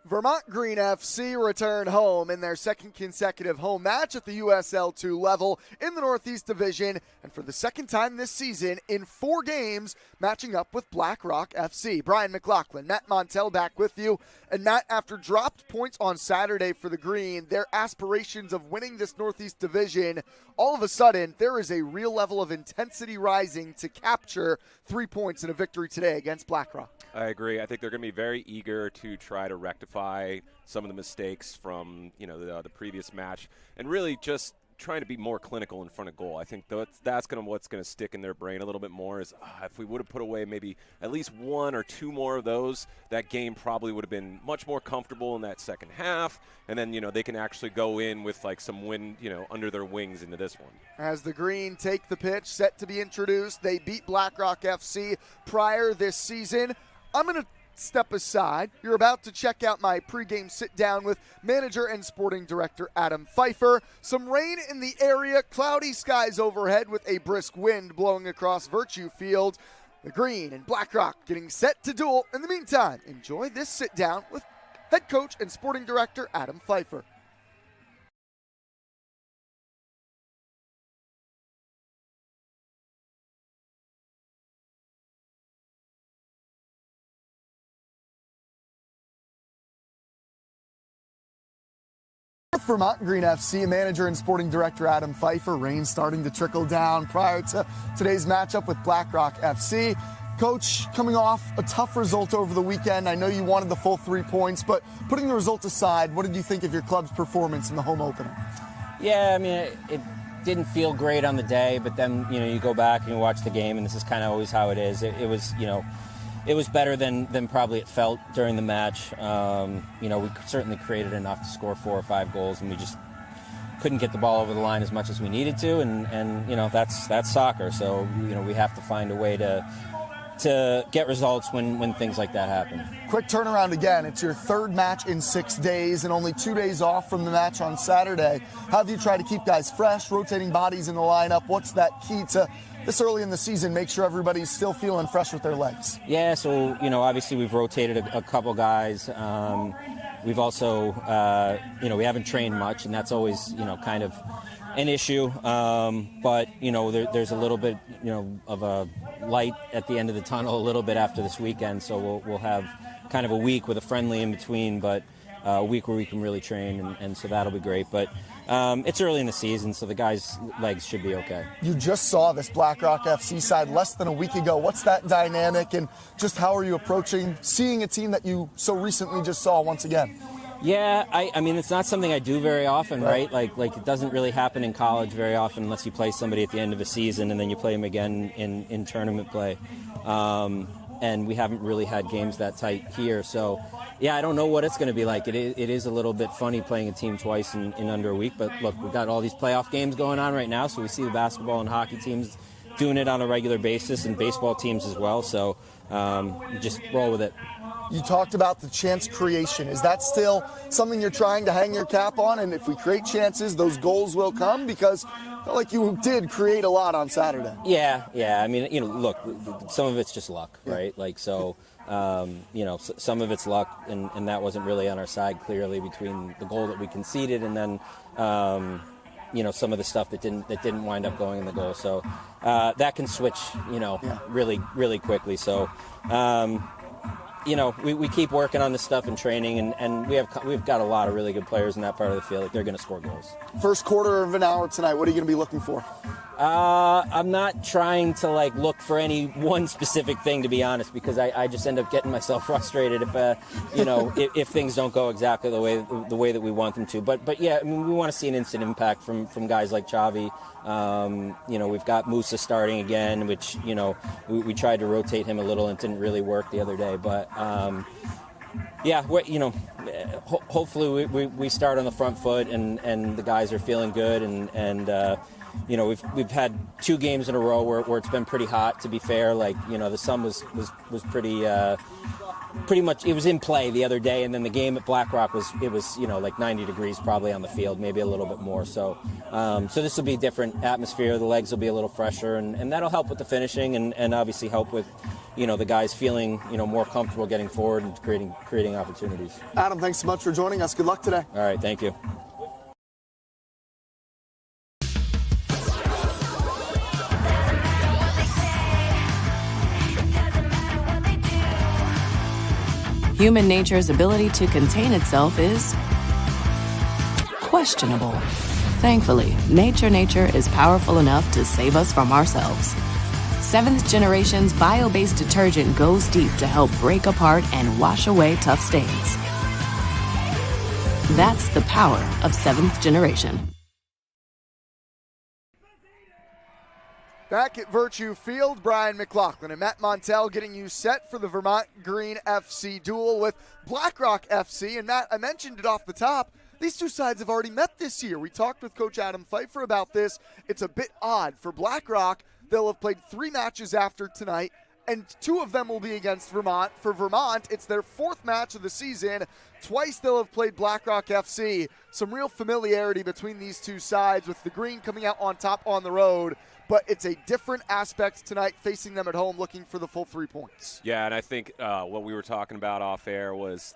Vermont Green FC return home in their second consecutive home match at the USL2 level in the Northeast Division, and for the second time this season in 4 games, matching up with Black Rock FC. Brian McLaughlin, Matt Montel back with you. And Matt, after dropped points on Saturday for the Green, their aspirations of winning this Northeast Division, all of a sudden, there is a real level of intensity rising to capture 3 points in a victory today against Black Rock. I agree. I think they're going to be very eager to try to rectify some of the mistakes from the previous match, and really just trying to be more clinical in front of goal. I think that's what's going to stick in their brain a little bit more is if we would have put away maybe at least 1 or 2 more of those, that game probably would have been much more comfortable in that second half, and then they can actually go in with like some wind under their wings into this one. As the Green take the pitch, set to be introduced, they beat Black Rock FC prior this season. I'm going to step aside. You're about to check out my pregame sit-down with manager and sporting director Adam Fifer. Some rain in the area, cloudy skies overhead with a brisk wind blowing across Virtue Field. The Green and Black Rock getting set to duel. In the meantime, enjoy this sit-down with head coach and sporting director Adam Fifer. Vermont Green FC, manager and sporting director Adam Fifer. Rain starting to trickle down prior to today's matchup with Black Rock FC. Coach, coming off a tough result over the weekend, I know you wanted the full 3 points, but putting the result aside, what did you think of your club's performance in the home opener? Yeah, I mean, it didn't feel great on the day, but then, you go back and you watch the game, and this is kind of always how it is. It was, it was better than probably it felt during the match. We certainly created enough to score 4 or 5 goals, and we just couldn't get the ball over the line as much as we needed to. And that's soccer. So we have to find a way to get results when things like that happen. Quick turnaround again. It's your 3rd match in 6 days and only 2 days off from the match on Saturday. How have you tried to keep guys fresh, rotating bodies in the lineup? What's that key to this early in the season, make sure everybody's still feeling fresh with their legs? Yeah, so, obviously we've rotated a couple guys. We've also, we haven't trained much, and that's always, kind of an issue. But, there's a little bit, of a light at the end of the tunnel a little bit after this weekend. So we'll have kind of a week with a friendly in between, but a week where we can really train, and so that'll be great. But it's early in the season, so the guys' legs should be okay. You just saw this Black Rock FC side less than a week ago. What's that dynamic, and just how are you approaching seeing a team that you so recently just saw once again? Yeah, I mean, it's not something I do very often, right? Like it doesn't really happen in college very often unless you play somebody at the end of a season and then you play them again in tournament play. And we haven't really had games that tight here. So, yeah, I don't know what it's going to be like. It is a little bit funny playing a team twice in under a week. But, look, we've got all these playoff games going on right now, so we see the basketball and hockey teams doing it on a regular basis and baseball teams as well. So just roll with it. You talked about the chance creation. Is that still something you're trying to hang your cap on? And if we create chances, those goals will come? Because I felt like you did create a lot on Saturday. Yeah. I mean, look, some of it's just luck, right? Like, so, some of it's luck, and that wasn't really on our side clearly between the goal that we conceded and then, some of the stuff that didn't wind up going in the goal. So that can switch, really, really quickly. So, we keep working on this stuff in training, and we've got a lot of really good players in that part of the field. Like, they're going to score goals. First quarter of an hour tonight, what are you going to be looking for? I'm not trying to look for any one specific thing, to be honest, because I just end up getting myself frustrated if things don't go exactly the way that we want them to. But yeah, I mean, we want to see an instant impact from guys like Chavi. We've got Musa starting again, which we tried to rotate him a little and it didn't really work the other day. But hopefully we start on the front foot and the guys are feeling good and. We've had 2 games in a row where it's been pretty hot. To be fair, the sun was pretty much, it was in play the other day, and then the game at Black Rock was 90 degrees probably on the field, maybe a little bit more. So this will be a different atmosphere. The legs will be a little fresher, and that'll help with the finishing and obviously help with the guys feeling, more comfortable getting forward and creating opportunities. Adam, thanks so much for joining us. Good luck today. All right, thank you. Human nature's ability to contain itself is questionable. Thankfully, nature is powerful enough to save us from ourselves. 7th Generation's bio-based detergent goes deep to help break apart and wash away tough stains. That's the power of 7th Generation. Back at Virtue Field, Brian McLaughlin and Matt Montel getting you set for the Vermont Green FC duel with BlackRock FC. And Matt, I mentioned it off the top. These two sides have already met this year. We talked with Coach Adam Fifer about this. It's a bit odd. For BlackRock, they'll have played 3 matches after tonight, and 2 of them will be against Vermont. For Vermont, it's their 4th match of the season. Twice they'll have played BlackRock FC. Some real familiarity between these two sides, with the Green coming out on top on the road. But it's a different aspect tonight, facing them at home looking for the full 3 points. Yeah, and I think what we were talking about off air was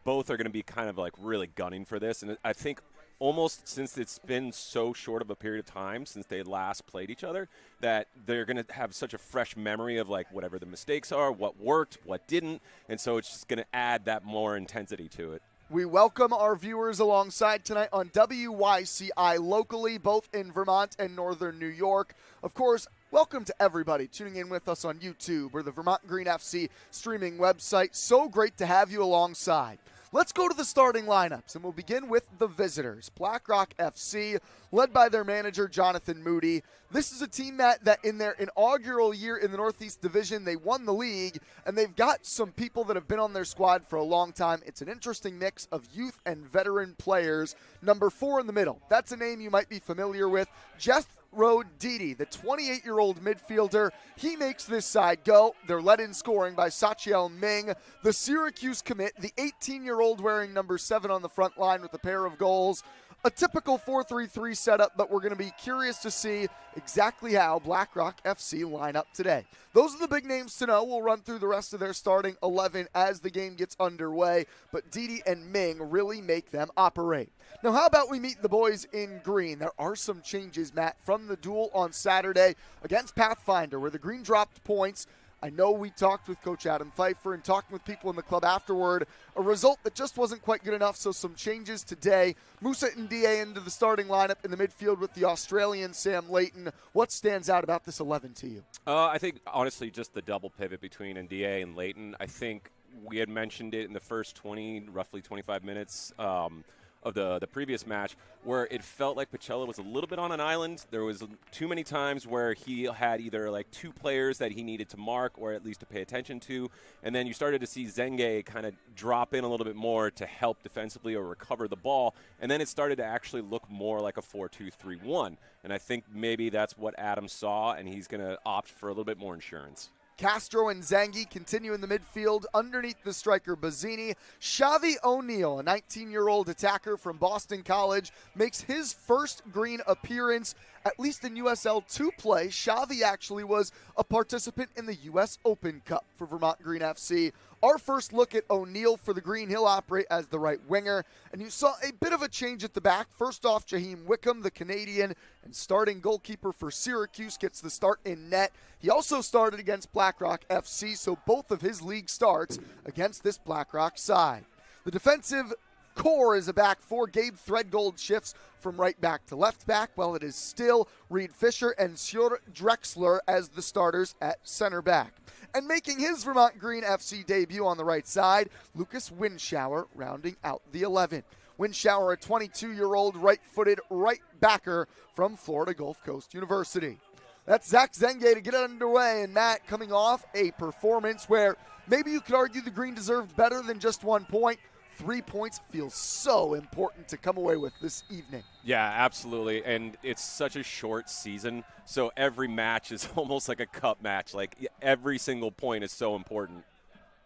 both are going to be kind of like really gunning for this. And I think almost since it's been so short of a period of time since they last played each other, that they're going to have such a fresh memory of like whatever the mistakes are, what worked, what didn't. And so it's just going to add that more intensity to it. We welcome our viewers alongside tonight on WYCI locally, both in Vermont and Northern New York. Of course, welcome to everybody tuning in with us on YouTube or the Vermont Green FC streaming website. So great to have you alongside. Let's go to the starting lineups, and we'll begin with the visitors. BlackRock FC, led by their manager, Jonathan Moody. This is a team that in their inaugural year in the Northeast Division, they won the league, and they've got some people that have been on their squad for a long time. It's an interesting mix of youth and veteran players. Number 4 in the middle, that's a name you might be familiar with, Jethro Didi, the 28-year-old midfielder. He makes this side go. They're led in scoring by Sachiel Ming, the Syracuse commit, the 18-year-old wearing number 7 on the front line with a pair of goals. A typical 4-3-3 setup, but we're going to be curious to see exactly how BlackRock FC line up today. Those are the big names to know. We'll run through the rest of their starting 11 as the game gets underway, but Didi and Ming really make them operate. Now, how about we meet the boys in green? There are some changes, Matt, from the duel on Saturday against Pathfinder, where the Green dropped points. I know we talked with Coach Adam Fifer and talking with people in the club afterward. A result that just wasn't quite good enough, so some changes today. Musa Ndiaye into the starting lineup in the midfield with the Australian Sam Layton. What stands out about this 11 to you? I think, honestly, just the double pivot between Ndiaye and Layton. I think we had mentioned it in the first roughly 25 minutes of the previous match, where it felt like Pacello was a little bit on an island. There was too many times where he had either like 2 players that he needed to mark or at least to pay attention to, and then you started to see Zenge kind of drop in a little bit more to help defensively or recover the ball, and then it started to actually look more like a 4-2-3-1, and I think maybe that's what Adam saw, and he's going to opt for a little bit more insurance. Castro and Zangi continue in the midfield underneath the striker Bazzini. Xavi O'Neal, a 19-year-old attacker from Boston College, makes his first Green appearance, at least in USL 2 play. Xavi actually was a participant in the US Open Cup for Vermont Green FC. Our first look at O'Neal for the Green. He'll operate as the right winger. And you saw a bit of a change at the back. First off, Jaheim Wickham, the Canadian and starting goalkeeper for Syracuse, gets the start in net. He also started against BlackRock FC, so both of his league starts against this BlackRock side. The defensive core is a back 4. Gabe Threadgold shifts from right back to left back, while it is still Reed Fisher and Sjur Drexler as the starters at center back. And making his Vermont Green FC debut on the right side, Lucas Winshower rounding out the 11. Winshower, a 22-year-old right-footed right backer from Florida Gulf Coast University. That's Zach Zenge to get it underway, and Matt coming off a performance where maybe you could argue the Green deserved better than just 1 point. 3 points feels so important to come away with this evening. Yeah, absolutely, and it's such a short season, so every match is almost like a cup match. Like, every single point is so important.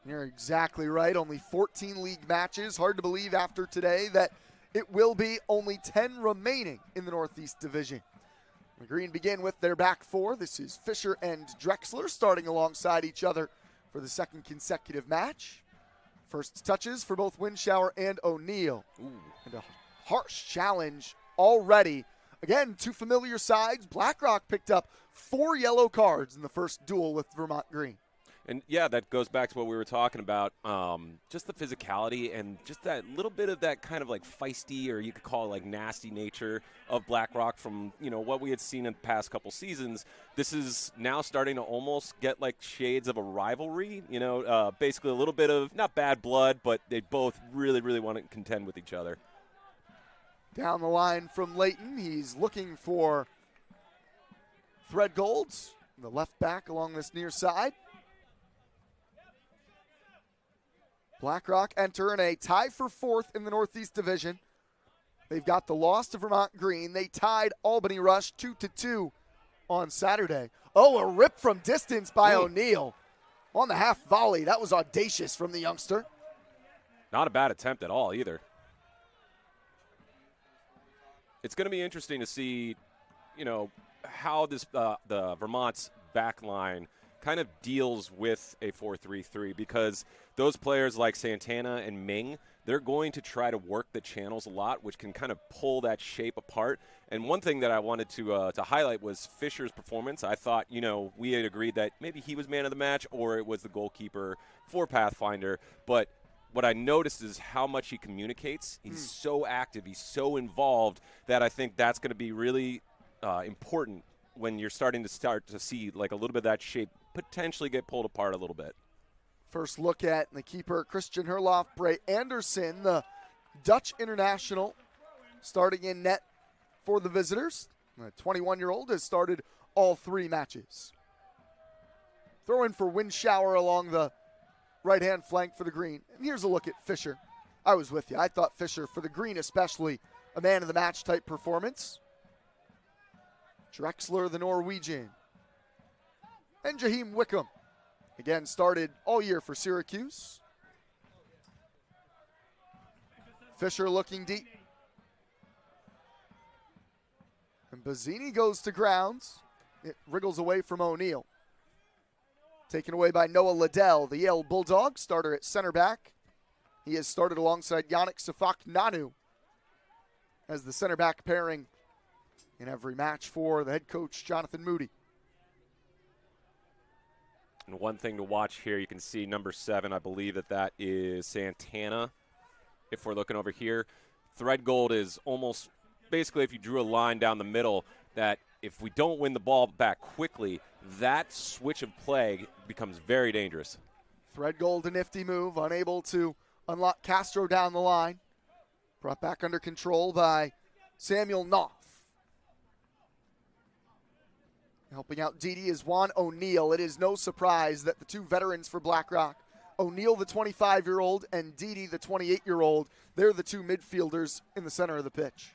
You're exactly right. Only 14 league matches. Hard to believe after today that it will be only 10 remaining in the Northeast Division. The Green begin with their back 4. This is Fisher and Drexler starting alongside each other for the second consecutive match. First touches for both Winshower and O'Neal. And a harsh challenge already. Again, two familiar sides. BlackRock picked up 4 yellow cards in the first duel with Vermont Green. And, yeah, that goes back to what we were talking about, just the physicality and just that little bit of that kind of like feisty, or you could call it like nasty nature of BlackRock from, what we had seen in the past couple seasons. This is now starting to almost get like shades of a rivalry, basically a little bit of, not bad blood, but they both really, really want to contend with each other. Down the line from Layton, he's looking for Threadgold, the left back along this near side. BlackRock enter in a tie for 4th in the Northeast Division. They've got the loss to Vermont Green. They tied Albany Rush 2-2 on Saturday. Oh, a rip from distance by O'Neal on the half volley. That was audacious from the youngster. Not a bad attempt at all either. It's going to be interesting to see, how this the Vermont's back line kind of deals with a 4-3-3, because those players like Santana and Ming, they're going to try to work the channels a lot, which can kind of pull that shape apart. And one thing that I wanted to highlight was Fisher's performance. I thought, we had agreed that maybe he was man of the match or it was the goalkeeper for Pathfinder. But what I noticed is how much he communicates. He's so active. He's so involved that I think that's going to be really important when you're starting to see like a little bit of that shape potentially get pulled apart a little bit. First look at the keeper, Christian Herloff. Bray Anderson, the Dutch international, starting in net for the visitors. The 21-year-old has started all 3 matches. Throw in for Winshower along the right-hand flank for the Green. And here's a look at Fisher. I was with you. I thought Fisher, for the Green especially, a man-of-the-match type performance. Drexler, the Norwegian. And Jaheim Wickham, again, started all year for Syracuse. Fisher looking deep. And Bazzini goes to grounds. It wriggles away from O'Neal. Taken away by Noah Liddell, the Yale Bulldog, starter at center back. He has started alongside Yannick Safak-Nanu as the center back pairing in every match for the head coach, Jonathan Moody. And one thing to watch here, you can see number 7, I believe that is Santana. If we're looking over here, Threadgold is almost basically, if you drew a line down the middle, that if we don't win the ball back quickly, that switch of play becomes very dangerous. Threadgold, a nifty move, unable to unlock Castro down the line. Brought back under control by Samuel Knopf. Helping out Didi is Juan O'Neal. It is no surprise that the 2 veterans for BlackRock, O'Neal, the 25-year-old, and Didi, the 28-year-old, they're the 2 midfielders in the center of the pitch.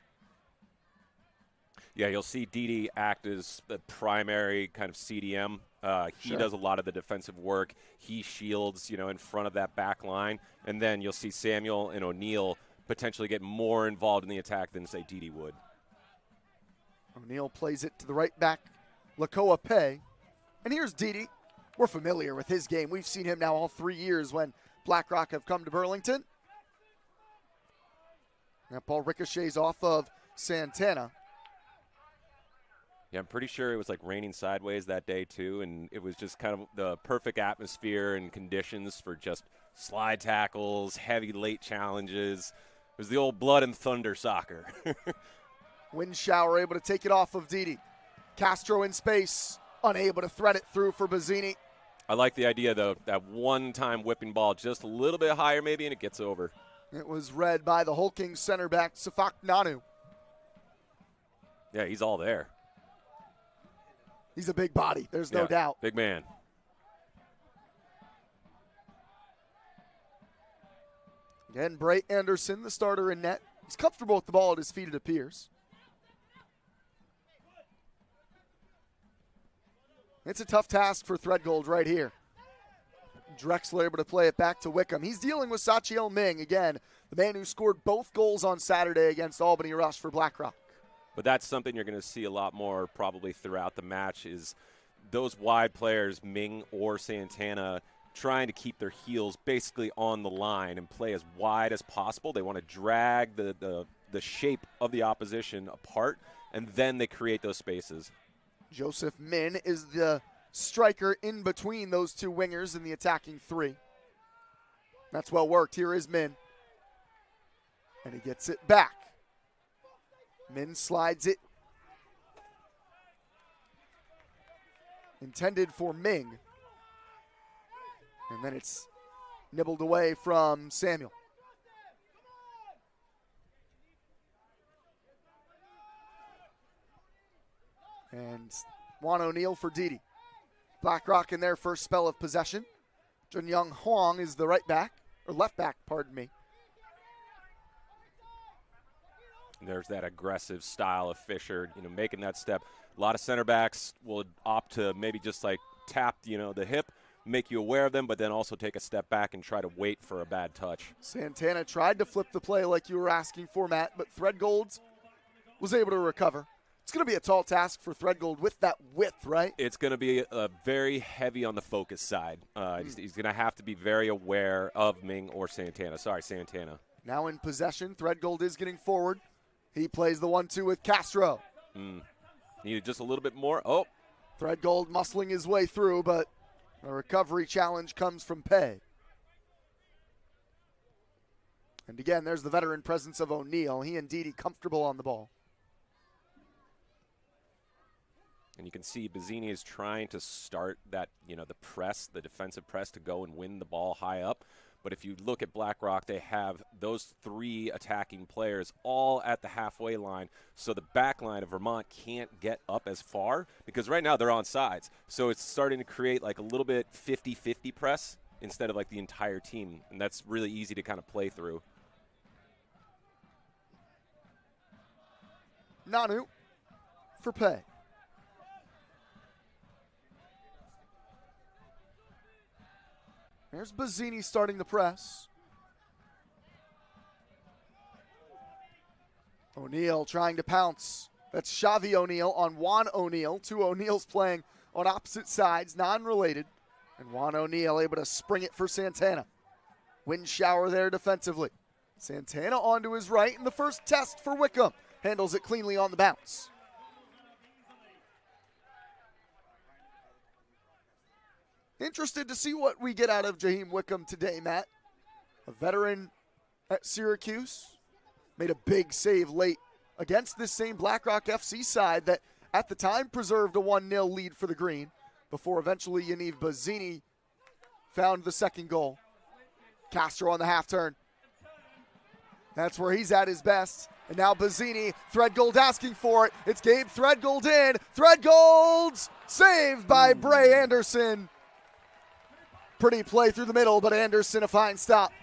Yeah, you'll see Didi act as the primary kind of CDM. He does a lot of the defensive work. He shields, in front of that back line. And then you'll see Samuel and O'Neal potentially get more involved in the attack than, say, Didi would. O'Neal plays it to the right back, Lakoa Pei. And here's Didi. We're familiar with his game. We've seen him now all 3 years when BlackRock have come to Burlington. That ball ricochets off of Santana. Yeah, I'm pretty sure it was like raining sideways that day too, and it was just kind of the perfect atmosphere and conditions for just slide tackles, heavy late challenges. It was the old blood and thunder soccer. Winshower able to take it off of Didi. Castro in space, unable to thread it through for Bazzini. I like the idea, though, that one-time whipping ball just a little bit higher maybe, and it gets over. It was read by the hulking center back, Safak-Nanu. Yeah, he's all there. He's a big body, there's no doubt. Big man. Again, Bray Anderson, the starter in net. He's comfortable with the ball at his feet, it appears. It's a tough task for Threadgold right here. Drexler able to play it back to Wickham. He's dealing with Sachiel Ming, again, the man who scored both goals on Saturday against Albany Rush for BlackRock. But that's something you're going to see a lot more probably throughout the match is those wide players, Ming or Santana, trying to keep their heels basically on the line and play as wide as possible. They want to drag the shape of the opposition apart, and then they create those spaces. Joseph Min is the striker in between those two wingers in the attacking three. That's well worked. Here is Min. And he gets it back. Min slides it. Intended for Ming. And then it's nibbled away from Samuel. And Juan O'Neill for Didi. Blackrock in their first spell of possession. Jun Young Huang is the right back, or left back, pardon me. There's that aggressive style of Fisher, making that step. A lot of center backs will opt to maybe just like tap, the hip, make you aware of them, but then also take a step back and try to wait for a bad touch. Santana tried to flip the play like you were asking for, Matt, but Threadgold was able to recover. It's going to be a tall task for Threadgold with that width, right? It's going to be very heavy on the focus side. He's going to have to be very aware of Ming or Santana. Sorry, Santana. Now in possession, Threadgold is getting forward. He plays the 1-2 with Castro. Needed just a little bit more. Oh. Threadgold muscling his way through, but a recovery challenge comes from Pei. And again, there's the veteran presence of O'Neill. He and Didi comfortable on the ball. And you can see Bazzini is trying to start that, the press, the defensive press, to go and win the ball high up. But if you look at Blackrock, they have those three attacking players all at the halfway line. So the back line of Vermont can't get up as far because right now they're on sides. So it's starting to create like a little bit 50-50 press instead of like the entire team. And that's really easy to kind of play through. Nanu for Pei. There's Bazzini starting the press. O'Neill trying to pounce. That's Xavi O'Neill on Juan O'Neill. Two O'Neills playing on opposite sides, non-related. And Juan O'Neill able to spring it for Santana. Wind shower there defensively. Santana onto his right in the first test for Wickham. Handles it cleanly on the bounce. Interested to see what we get out of Jaheim Wickham today, Matt. A veteran at Syracuse. Made a big save late against this same Blackrock FC side that at the time preserved a 1-0 lead for the Green before eventually Yaniv Bazzini found the second goal. Castro on the half turn. That's where he's at his best. And now Bazzini, Threadgold asking for it. It's Gabe Threadgold in. Threadgold's saved by Bray Anderson. Pretty play through the middle, but Anderson a fine stop.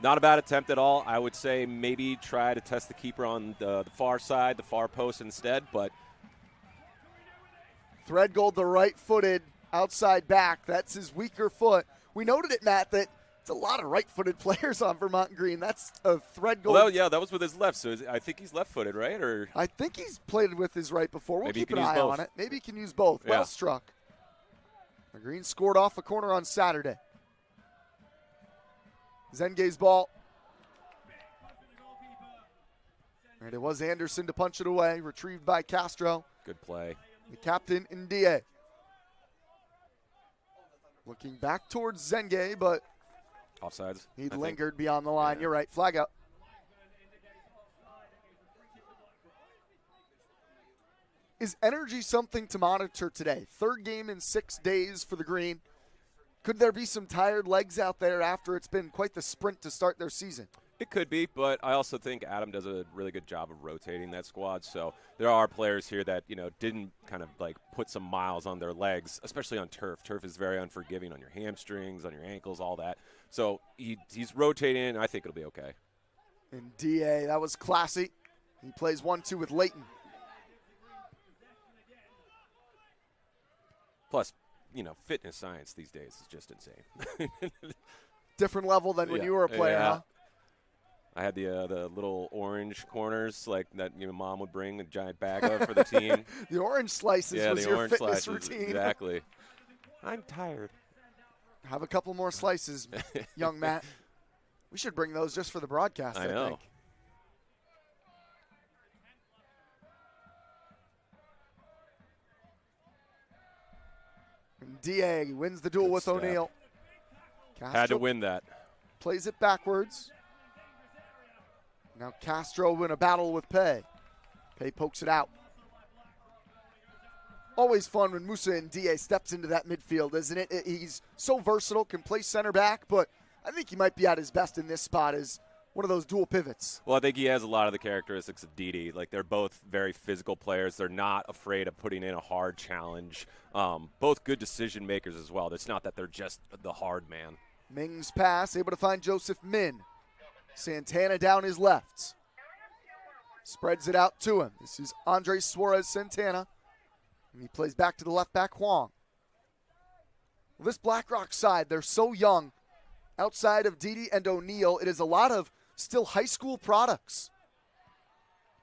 Not a bad attempt at all. I would say maybe try to test the keeper on the far side, the far post instead, but. Threadgold, the right-footed outside back. That's his weaker foot. We noted it, Matt, that it's a lot of right-footed players on Vermont Green. That's a Threadgold. Well, yeah, that was with his left, so I think he's left-footed, right? Or I think he's played with his right before. We'll keep an eye both on it. Maybe he can use both. Yeah. Well struck. The Green scored off a corner on Saturday. Zenge's ball. And it was Anderson to punch it away, retrieved by Castro. Good play. The captain, Ndie. Looking back towards Zenge, but Offsides. he lingered beyond the line. Yeah. You're right. Flag out. Is energy something to monitor today? Third game in 6 days for the Green. Could there be some tired legs out there after it's been quite the sprint to start their season? It could be, but I also think Adam does a really good job of rotating that squad. So there are players here that, didn't kind of like put some miles on their legs, especially on turf. Turf is very unforgiving on your hamstrings, on your ankles, all that. So he's rotating, and I think it'll be okay. And DA, that was classy. He plays 1-2 with Leighton. Plus, fitness science these days is just insane. Different level than when you were a player, huh? I had the little orange corners like that mom would bring a giant bag of for the team. The orange slices was your fitness routine. Exactly. I'm tired. Have a couple more slices, young Matt. We should bring those just for the broadcast, I know. think. And D.A. wins the duel Good with step. O'Neal. Had to win that. Plays it backwards. Now Castro in a battle with Pei. Pei pokes it out. Always fun when Musa and D.A. steps into that midfield, isn't it? He's so versatile, can play center back, but I think he might be at his best in this spot as one of those dual pivots. Well, I think he has a lot of the characteristics of Didi. Like, they're both very physical players. They're not afraid of putting in a hard challenge. Both good decision makers as well. It's not that they're just the hard man. Ming's pass, able to find Joseph Min. Santana down his left. Spreads it out to him. This is Andres Suarez Santana. And he plays back to the left back, Huang. Well, this BlackRock side, they're so young. Outside of Didi and O'Neal, it is a lot of still high school products.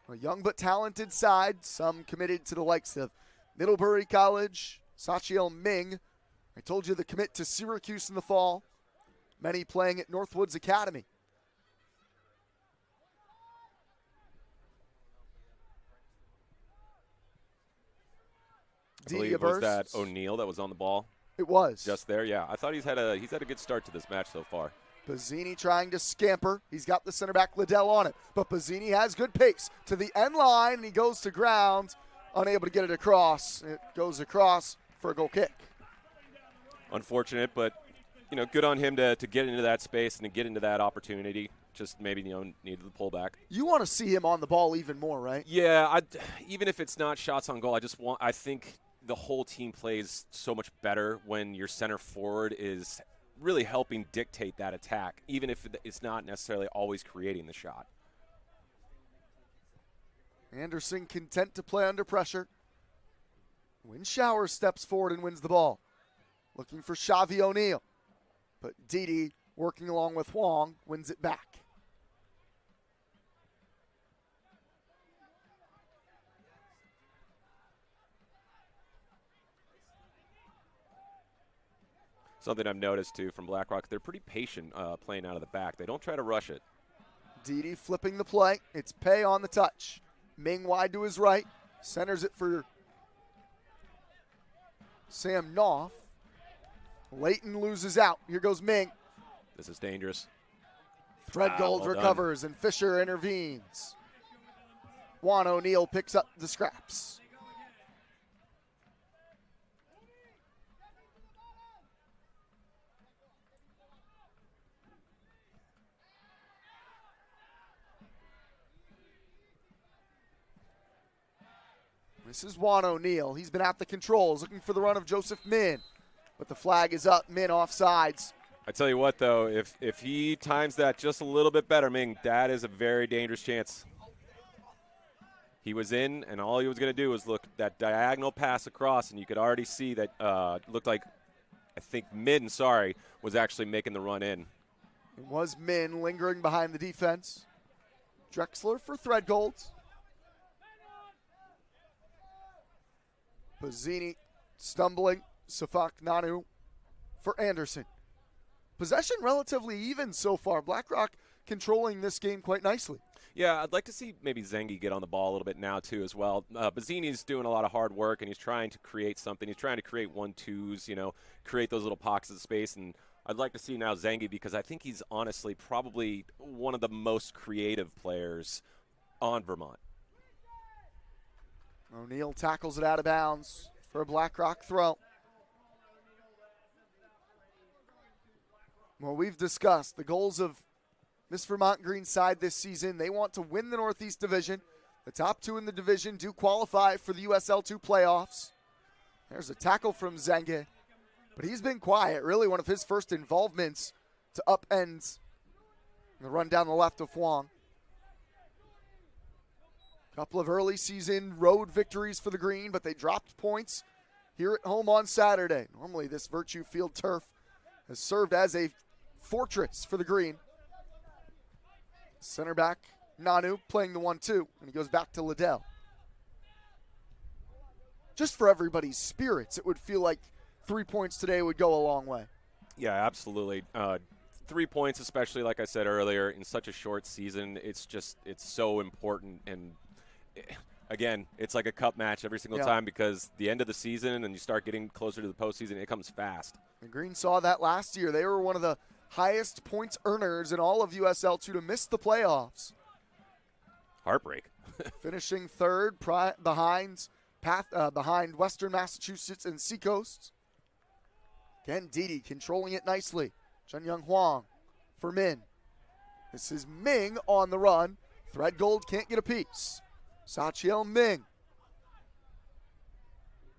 A young but talented side, some committed to the likes of Middlebury College, Sachiel Ming. I told you the commit to Syracuse in the fall. Many playing at Northwoods Academy. I believe, was that O'Neal that was on the ball? It was. Just there, yeah. I thought he's had a good start to this match so far. Bazzini trying to scamper. He's got the center back Liddell on it. But Bazzini has good pace to the end line, and he goes to ground, unable to get it across. It goes across for a goal kick. Unfortunate, but good on him to get into that space and to get into that opportunity. Just maybe needed the pullback. You want to see him on the ball even more, right? Yeah, even if it's not shots on goal, I think the whole team plays so much better when your center forward is really helping dictate that attack, even if it's not necessarily always creating the shot. Anderson content to play under pressure. Winshower steps forward and wins the ball. Looking for Xavi O'Neal. But Didi, working along with Huang, wins it back. Something I've noticed, too, from BlackRock, they're pretty patient playing out of the back. They don't try to rush it. Didi flipping the play. It's Pei on the touch. Ming wide to his right. Centers it for Sam Knopf. Leighton loses out. Here goes Ming. This is dangerous. Threadgold well recovers, and Fisher intervenes. Juan O'Neal picks up the scraps. This is Juan O'Neal. He's been at the controls, looking for the run of Joseph Min. But the flag is up. Min offsides. I tell you what, though, if he times that just a little bit better, Ming, that is a very dangerous chance. He was in, and all he was going to do was look that diagonal pass across, and you could already see that looked like, I think Min, was actually making the run in. It was Min lingering behind the defense. Drexler for Threadgold. Bazzini stumbling. Safak Nanu for Anderson. Possession relatively even so far. BlackRock controlling this game quite nicely. Yeah, I'd like to see maybe Zengi get on the ball a little bit now, too, as well. Bazzini's doing a lot of hard work, and he's trying to create something. He's trying to create 1-2s, create those little pockets of space. And I'd like to see now Zengi because I think he's honestly probably one of the most creative players on Vermont. O'Neal tackles it out of bounds for a BlackRock throw. Well, we've discussed the goals of this Vermont Green side this season. They want to win the Northeast Division. The top two in the division do qualify for the USL2 playoffs. There's a tackle from Zengi, but he's been quiet. Really one of his first involvements to upend the run down the left of Huang. Couple of early season road victories for the Green, but they dropped points here at home on Saturday. Normally this Virtue Field turf has served as a fortress for the Green. Center back Nanu playing the 1-2, and he goes back to Liddell. Just for everybody's spirits, it would feel like 3 points today would go a long way. Yeah, absolutely. 3 points, especially like I said earlier, in such a short season, it's so important. And again, it's like a cup match every single time because the end of the season and you start getting closer to the postseason, it comes fast. And Green saw that last year. They were one of the highest points earners in all of USL2 to miss the playoffs. Heartbreak. Finishing third behind Western Massachusetts and Seacoast. Again, Didi controlling it nicely. Chen Young Huang for Min. This is Ming on the run. Threadgold can't get a piece. Sachiel Ming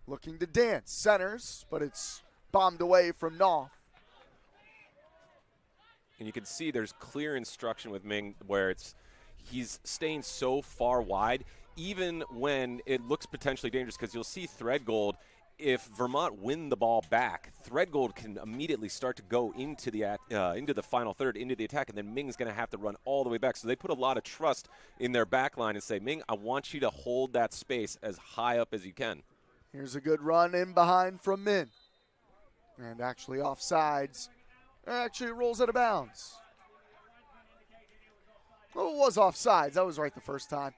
looking to dance. Centers, but it's bombed away from Knopf. And you can see there's clear instruction with Ming where he's staying so far wide, even when it looks potentially dangerous, because you'll see Threadgold, if Vermont win the ball back, Threadgold can immediately start to go into the final third, into the attack, and then Ming's going to have to run all the way back. So they put a lot of trust in their back line and say, Ming, I want you to hold that space as high up as you can. Here's a good run in behind from Min. And actually offsides. Actually, it rolls out of bounds. Well, it was offsides. That was right the first time.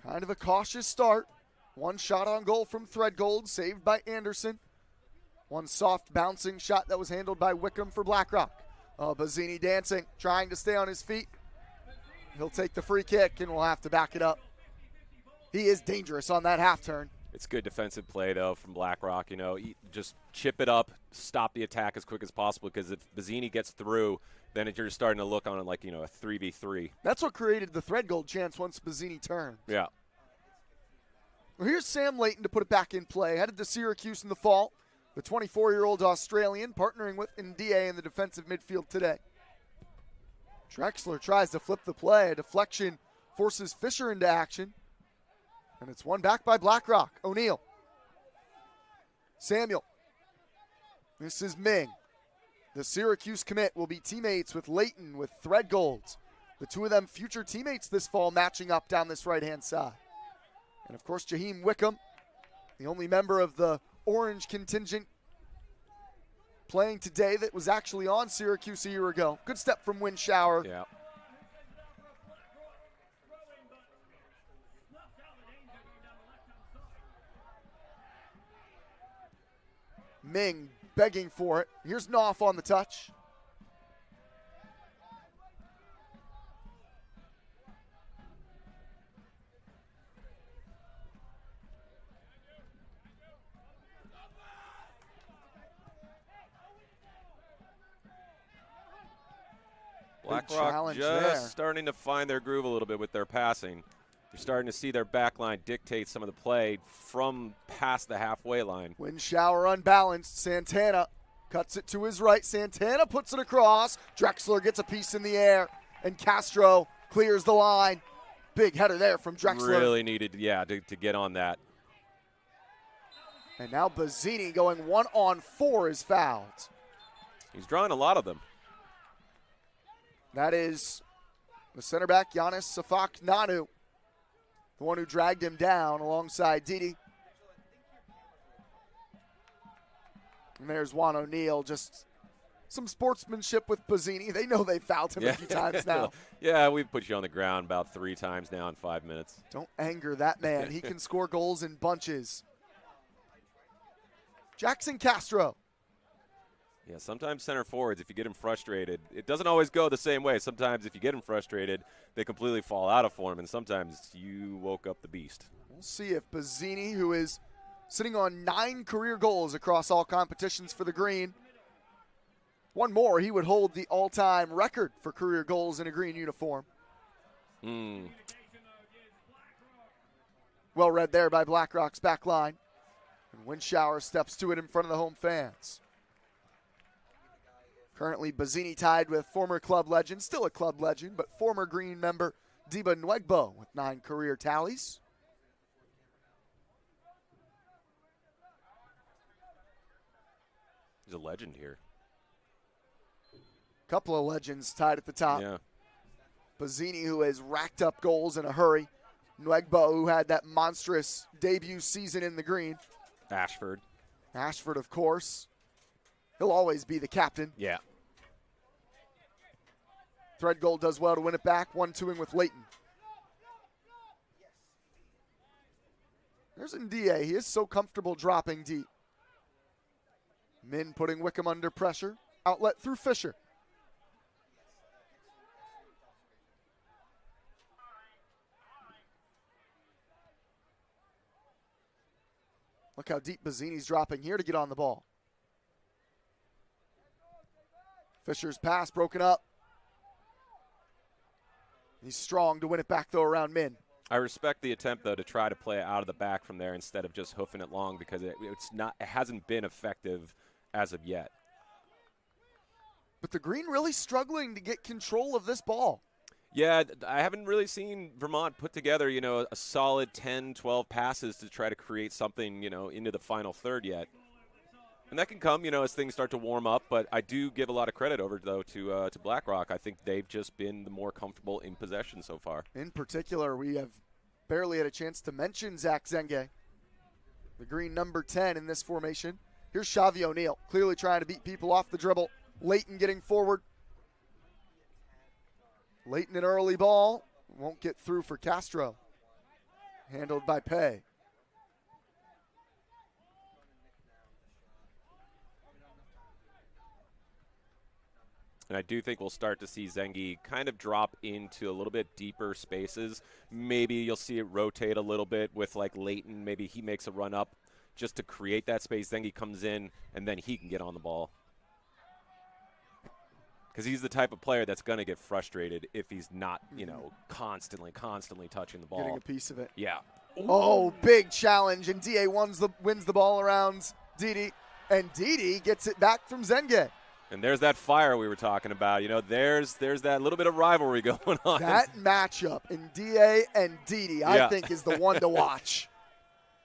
Kind of a cautious start. One shot on goal from Threadgold, saved by Anderson. One soft bouncing shot that was handled by Wickham for Blackrock. Bazzini dancing, trying to stay on his feet. He'll take the free kick and we'll have to back it up. He is dangerous on that half turn. It's good defensive play, though, from Blackrock. Just chip it up, stop the attack as quick as possible, because if Bazzini gets through, then you're starting to look on it like, a 3v3. That's what created the Threadgold chance once Bazzini turned. Yeah. Well, here's Sam Layton to put it back in play. Headed to Syracuse in the fall. The 24-year-old Australian partnering with Ndie in the defensive midfield today. Drexler tries to flip the play. A deflection forces Fisher into action. And it's won back by Blackrock. O'Neal. Samuel. This is Ming. The Syracuse commit will be teammates with Layton with Threadgold. The two of them future teammates this fall matching up down this right-hand side. And, of course, Jaheim Wickham, the only member of the Orange contingent playing today that was actually on Syracuse a year ago. Good step from Winshower. Yeah. Ming begging for it. Here's Knopf on the touch. Blackrock just starting to find their groove a little bit with their passing. You're starting to see their back line dictate some of the play from past the halfway line. Winshower unbalanced. Santana cuts it to his right. Santana puts it across. Drexler gets a piece in the air. And Castro clears the line. Big header there from Drexler. Really needed, to get on that. And now Bazzini going 1-on-4 is fouled. He's drawing a lot of them. That is the center back, Giannis Safak Nanu, the one who dragged him down alongside Didi. And there's Juan O'Neal, just some sportsmanship with Bazzini. They know they fouled him a few times now. Yeah, we've put you on the ground about 3 times now in 5 minutes. Don't anger that man. He can score goals in bunches. Jackson Castro. Yeah, sometimes center forwards, if you get them frustrated, it doesn't always go the same way. Sometimes if you get them frustrated, they completely fall out of form, and sometimes you woke up the beast. We'll see if Bazzini, who is sitting on 9 career goals across all competitions for the Green, one more, he would hold the all-time record for career goals in a Green uniform. Well read there by Blackrock's back line. And Winshower steps to it in front of the home fans. Currently, Bazzini tied with former club legend, still a club legend, but former Green member Diba Nwegbo with 9 career tallies. He's a legend here. Couple of legends tied at the top. Yeah. Bazzini, who has racked up goals in a hurry. Nwegbo, who had that monstrous debut season in the green. Ashford, of course. He'll always be the captain. yeah. Threadgold does well to win it back, 1-2ing with Leighton. There's Ndie. He is so comfortable dropping deep. Min putting Wickham under pressure. Outlet through Fisher. Look how deep Bazzini's dropping here to get on the ball. Fisher's pass broken up. He's strong to win it back, though, around Min. I respect the attempt, though, to try to play it out of the back from there instead of just hoofing it long, because it hasn't been effective as of yet. But the Green really struggling to get control of this ball. Yeah, I haven't really seen Vermont put together, a solid 10, 12 passes to try to create something, into the final third yet. And that can come, as things start to warm up. But I do give a lot of credit over, though, to BlackRock. I think they've just been the more comfortable in possession so far. In particular, we have barely had a chance to mention Zach Zenge, the Green number 10 in this formation. Here's Xavi O'Neal, clearly trying to beat people off the dribble. Leighton getting forward. Leighton an early ball. Won't get through for Castro. Handled by Pay. And I do think we'll start to see Zengi kind of drop into a little bit deeper spaces. Maybe you'll see it rotate a little bit with like Leighton. Maybe he makes a run up just to create that space. Zengi comes in, and then he can get on the ball. Because he's the type of player that's going to get frustrated if he's not, constantly touching the ball. Getting a piece of it. Yeah. Oh, big challenge, and DA wins the ball around Didi, and Didi gets it back from Zenge. And there's that fire we were talking about. There's that little bit of rivalry going on. That matchup in DA and Didi, I think, is the one to watch.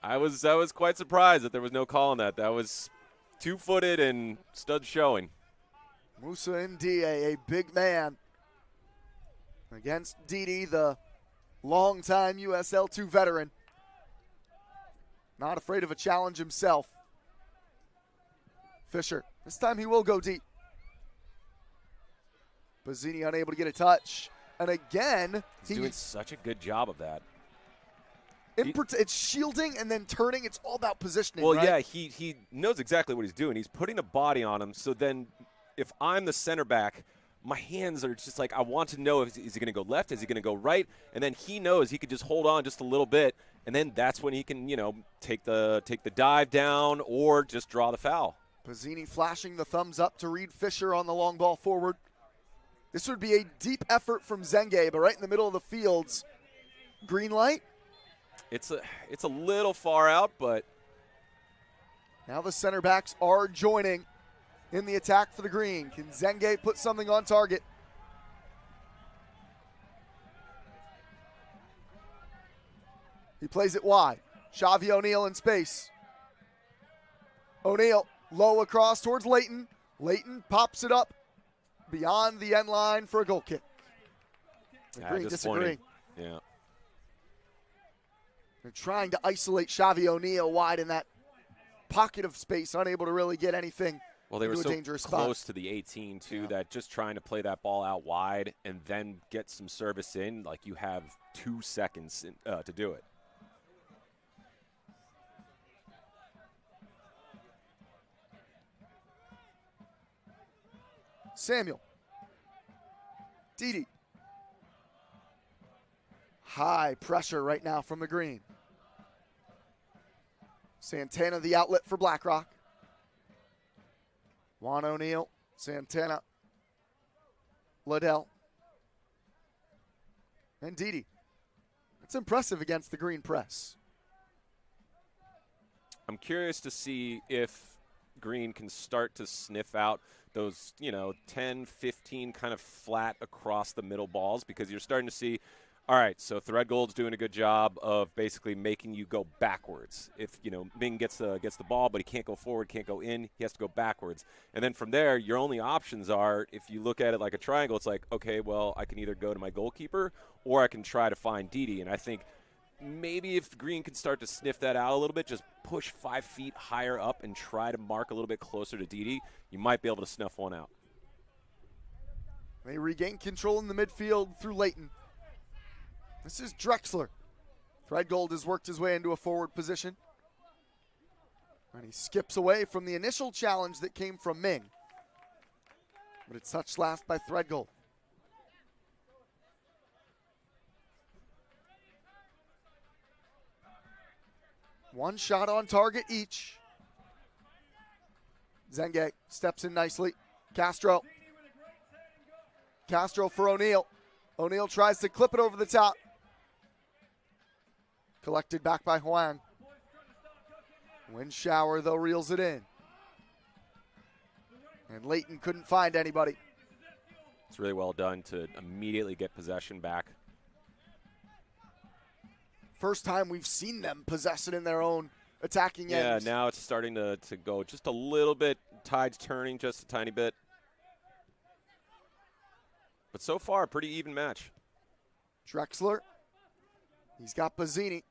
I was quite surprised that there was no call on that. That was two-footed and stud showing. Musa and DA, a big man, against Didi, the longtime USL2 veteran. Not afraid of a challenge himself. Fisher, this time he will go deep. Bazzini unable to get a touch. And again, he's doing such a good job of that. It's shielding and then turning. It's all about positioning, well, right? Yeah, he knows exactly what he's doing. He's putting a body on him, so then if I'm the center back, my hands are just like, I want to know, is he going to go left? Is he going to go right? And then he knows he could just hold on just a little bit, and then that's when he can, take the dive down or just draw the foul. Bazzini flashing the thumbs up to Reed Fisher on the long ball forward. This would be a deep effort from Zenge, but right in the middle of the fields. Green light. It's a little far out, but now the center backs are joining in the attack for the Green. Can Zenge put something on target? He plays it wide. Xavi O'Neal in space. O'Neal low across towards Leighton. Leighton pops it up beyond the end line for a goal kick. The Green disagreeing. Yeah. They're trying to isolate Xavi O'Neal wide in that pocket of space, unable to really get anything. Well, they were so dangerous close spot. to the 18, too, that just trying to play that ball out wide and then get some service in, like you have 2 seconds to do it. Samuel. Didi. High pressure right now from the Green. Santana the outlet for BlackRock. Juan O'Neal, Santana, Liddell, and Didi. It's impressive against the Green press. I'm curious to see if Green can start to sniff out those, 10, 15 kind of flat across the middle balls, because you're starting to see, all right, so Threadgold's doing a good job of basically making you go backwards. If, Ming gets the ball, but he can't go forward, can't go in, he has to go backwards. And then from there, your only options are, if you look at it like a triangle, it's like, okay, well, I can either go to my goalkeeper or I can try to find Didi. And I think maybe if Green could start to sniff that out a little bit, just push 5 feet higher up and try to mark a little bit closer to Didi, you might be able to snuff one out. They regain control in the midfield through Layton. This is Drexler. Threadgold has worked his way into a forward position. And he skips away from the initial challenge that came from Ming. But it's touched last by Threadgold. One shot on target each. Zenge steps in nicely. Castro. Castro for O'Neal. O'Neal tries to clip it over the top. Collected back by Huang. Wind shower, though, reels it in. And Layton couldn't find anybody. It's really well done to immediately get possession back. First time we've seen them possess it in their own attacking end. Yeah, now it's starting to go just a little bit. Tide's turning just a tiny bit. But so far, a pretty even match. Drexler. He's got Bazzini.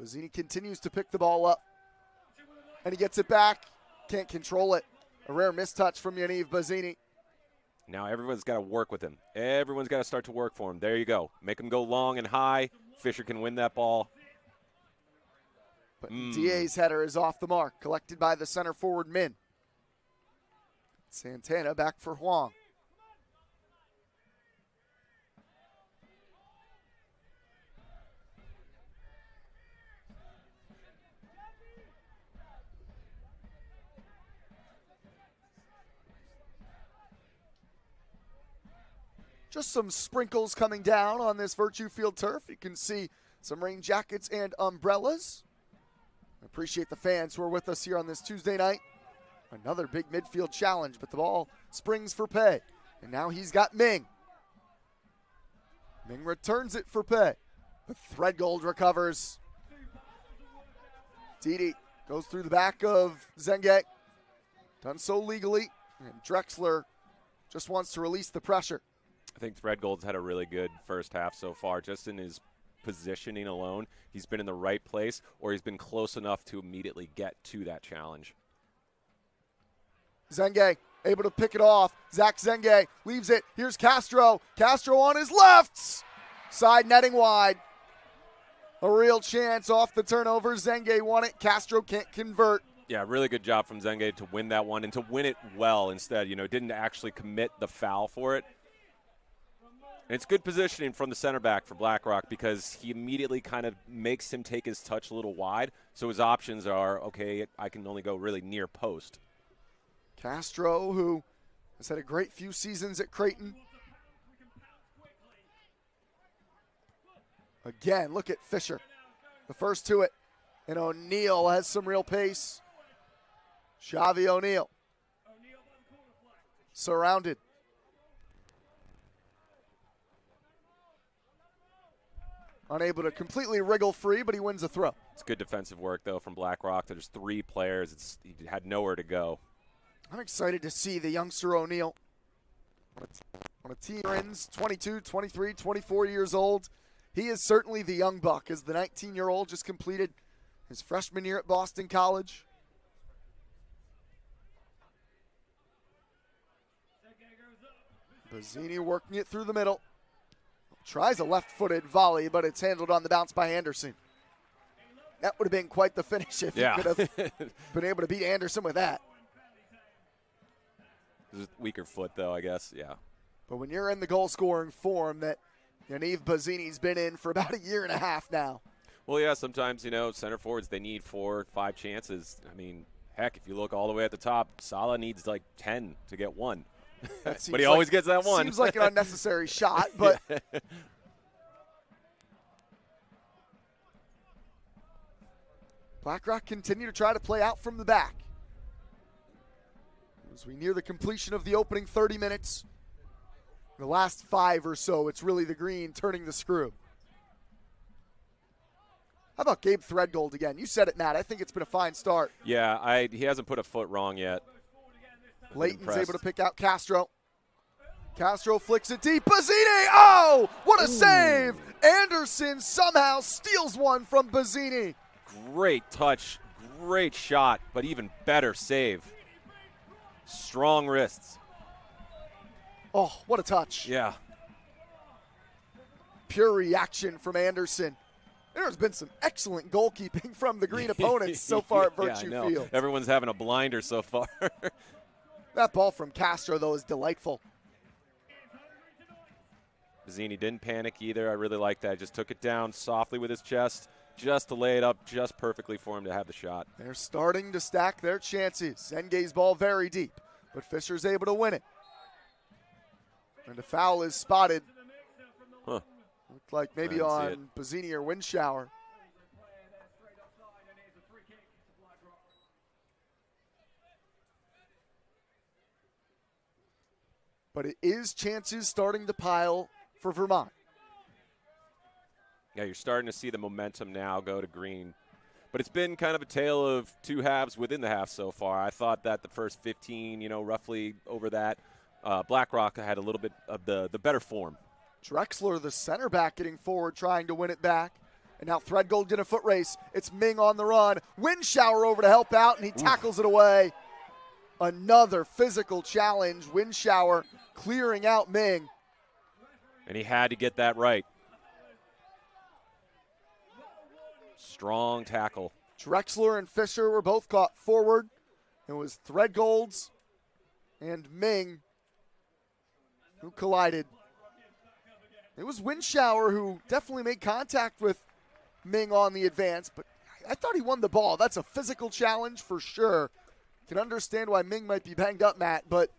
Bazzini continues to pick the ball up. And he gets it back. Can't control it. A rare mistouch from Yaniv Bazzini. Now everyone's got to work with him. Everyone's got to start to work for him. There you go. Make him go long and high. Fisher can win that ball. But DA's header is off the mark. Collected by the center forward Min. Santana back for Huang. Just some sprinkles coming down on this Virtue Field turf. You can see some rain jackets and umbrellas. I appreciate the fans who are with us here on this Tuesday night. Another big midfield challenge, but the ball springs for Pei. And now he's got Ming. Ming returns it for Pei. But Threadgold recovers. Didi goes through the back of Zenge. Done so legally. And Drexler just wants to release the pressure. I think Threadgold's had a really good first half so far, just in his positioning alone. He's been in the right place, or he's been close enough to immediately get to that challenge. Zenge able to pick it off. Zach Zenge leaves it. Here's Castro. Castro on his left. Side netting wide. A real chance off the turnover. Zenge won it. Castro can't convert. Yeah, really good job from Zenge to win that one and to win it well instead. Didn't actually commit the foul for it. And it's good positioning from the center back for BlackRock because he immediately kind of makes him take his touch a little wide. So his options are, okay, I can only go really near post. Castro, who has had a great few seasons at Creighton. Again, look at Fisher. The first to it. And O'Neal has some real pace. Xavi O'Neal. Surrounded. Unable to completely wriggle free, but he wins a throw. It's good defensive work, though, from BlackRock. There's 3 players. He had nowhere to go. I'm excited to see the youngster O'Neal. On a team ends 22, 23, 24 years old. He is certainly the young buck, as the 19-year-old just completed his freshman year at Boston College. Bazzini working it through the middle. Tries a left-footed volley, but it's handled on the bounce by Anderson. That would have been quite the finish if he could have been able to beat Anderson with that. Weaker foot, though, I guess, yeah. But when you're in the goal-scoring form that Yaniv Bazzini's been in for about a year and a half now. Well, yeah, sometimes, center forwards, they need 4 or 5 chances. I mean, heck, if you look all the way at the top, Salah needs like 10 to get 1. But he always gets that one. Seems like an unnecessary shot, but BlackRock continue to try to play out from the back. As we near the completion of the opening 30 minutes, the last 5 or so, it's really the Green turning the screw. How about Gabe Threadgold again? You said it, Matt. I think it's been a fine start. Yeah, he hasn't put a foot wrong yet. Layton's able to pick out Castro. Castro flicks it deep. Bazzini! Oh! What a save! Anderson somehow steals one from Bazzini. Great touch, great shot, but even better save. Strong wrists. Oh, what a touch. Yeah. Pure reaction from Anderson. There's been some excellent goalkeeping from the Green opponents so far at Virtue yeah, I know. Field. Everyone's having a blinder so far. That ball from Castro, though, is delightful. Bazzini didn't panic either. I really like that. Just took it down softly with his chest just to lay it up just perfectly for him to have the shot. They're starting to stack their chances. Zenge's ball very deep, but Fisher's able to win it. And the foul is spotted. Huh. Looked like maybe on Bazzini or Windshower. But it is chances starting to pile for Vermont. Yeah, you're starting to see the momentum now go to Green. But it's been kind of a tale of two halves within the half so far. I thought that the first 15, roughly over that, BlackRock had a little bit of the better form. Drexler, the center back, getting forward, trying to win it back. And now Threadgold get a foot race. It's Ming on the run. Windshower over to help out, and he tackles it away. Another physical challenge. Windshower clearing out Ming. And he had to get that right. Strong tackle. Drexler and Fisher were both caught forward. It was Threadgold's and Ming who collided. It was Windshower who definitely made contact with Ming on the advance, but I thought he won the ball. That's a physical challenge for sure. Can understand why Ming might be banged up, Matt, but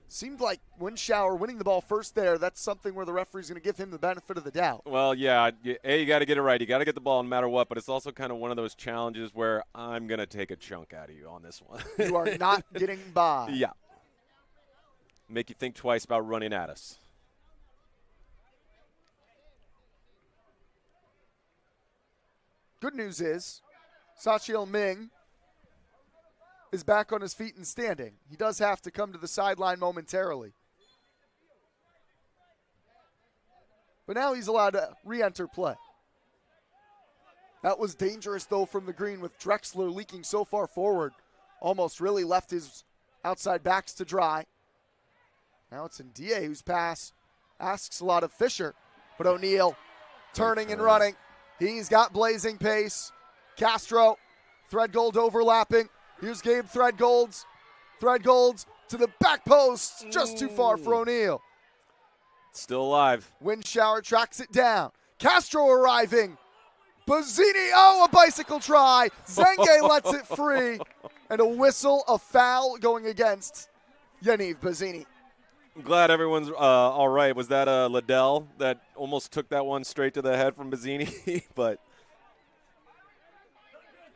seemed like Windshower winning the ball first there. That's something where the referee's going to give him the benefit of the doubt. Well, yeah, you got to get it right. You got to get the ball no matter what, but it's also kind of one of those challenges where I'm going to take a chunk out of you on this one. You are not getting by. Yeah. Make you think twice about running at us. Good news is Sachiel Ming is back on his feet and standing. He does have to come to the sideline momentarily. But now he's allowed to re-enter play. That was dangerous, though, from the Green with Drexler leaking so far forward. Almost really left his outside backs to dry. Now it's Ndie whose pass asks a lot of Fisher. But O'Neal turning and running. He's got blazing pace. Castro, Threadgold overlapping. Here's Gabe Threadgold's. Threadgold's to the back post. Just too far for O'Neal. Still alive. Windshower tracks it down. Castro arriving. Bazzini, a bicycle try. Zenge lets it free. And a whistle, a foul going against Yaniv Bazzini. I'm glad everyone's all right. Was that Liddell that almost took that one straight to the head from Bazzini? But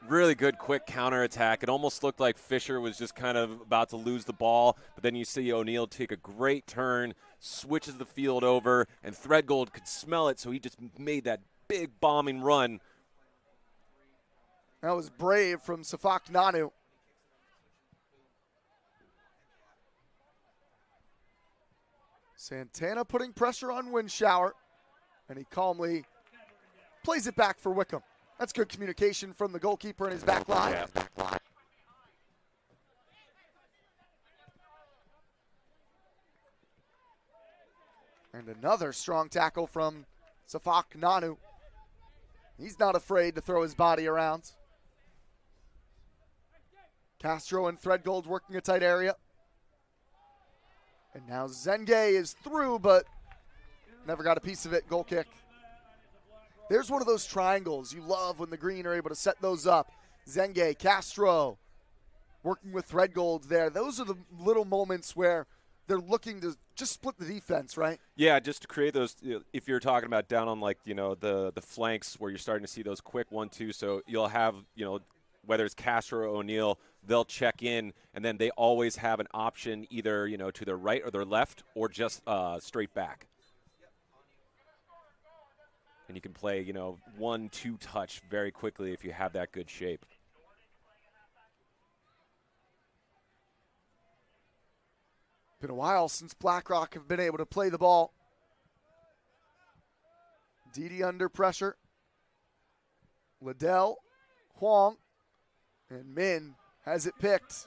really good quick counterattack. It almost looked like Fisher was just kind of about to lose the ball, but then you see O'Neal take a great turn, switches the field over, and Threadgold could smell it, so he just made that big bombing run. That was brave from Safak Nanu. Santana putting pressure on Windshower, and he calmly plays it back for Wickham. That's good communication from the goalkeeper in his back line. Yeah. And another strong tackle from Safak Nanu. He's not afraid to throw his body around. Castro and Threadgold working a tight area. And now Zenge is through, but never got a piece of it. Goal kick. There's one of those triangles you love when the Green are able to set those up. Zenge, Castro, working with Threadgold there. Those are the little moments where they're looking to just split the defense, right? Yeah, just to create those, if you're talking about down on the flanks where you're starting to see those quick 1-2, so you'll have, whether it's Castro or O'Neal, they'll check in, and then they always have an option either, to their right or their left or just straight back. And you can play, 1-2 touch very quickly if you have that good shape. Been a while since BlackRock have been able to play the ball. Didi under pressure. Liddell, Huang, and Min has it picked.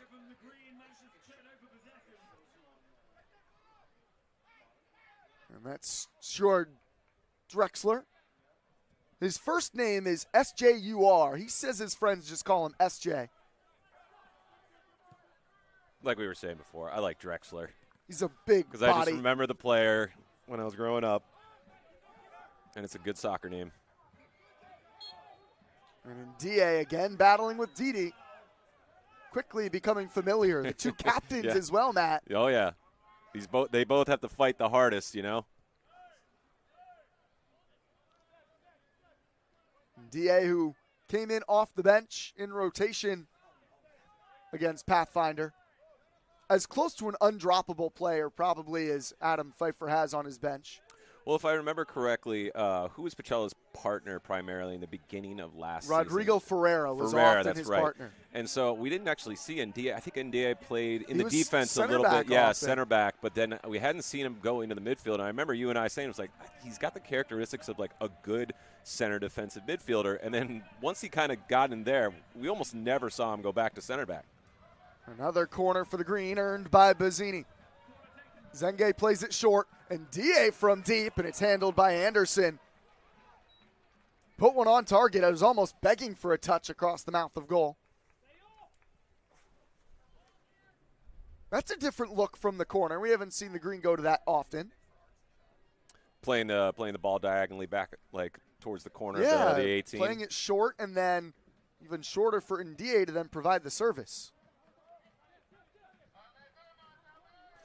And that's Stuart Drexler. His first name is SJUR. He says his friends just call him SJ. Like we were saying before, I like Drexler. He's a big body. Because I just remember the player when I was growing up. And it's a good soccer name. And DA again battling with Didi. Quickly becoming familiar. The two captains Yeah. as well, Matt. Oh, yeah. They both have to fight the hardest, you know? DA, who came in off the bench in rotation against Pathfinder. As close to an undroppable player probably as Adam Fifer has on his bench. Well, if I remember correctly, who was Pacella's partner primarily in the beginning of last Rodrigo season? Ferreira was Ferreira, often that's his right. partner. And so we didn't actually see NDA. I think NDA played in He the was defense a center little back bit. Yeah, often. center back. But then we hadn't seen him go into the midfield. And I remember you and I saying, it was like, he's got the characteristics of like a good center defensive midfielder. And then once he kind of got in there, we almost never saw him go back to center back. Another corner for the Green earned by Bazzini. Zenge plays it short, and DA from deep, and it's handled by Anderson. Put one on target. I was almost begging for a touch across the mouth of goal. That's a different look from the corner. We haven't seen the Green go to that often. Playing the ball diagonally back, like towards the corner Yeah, of the 18. playing it short, and then even shorter for Ndie to then provide the service.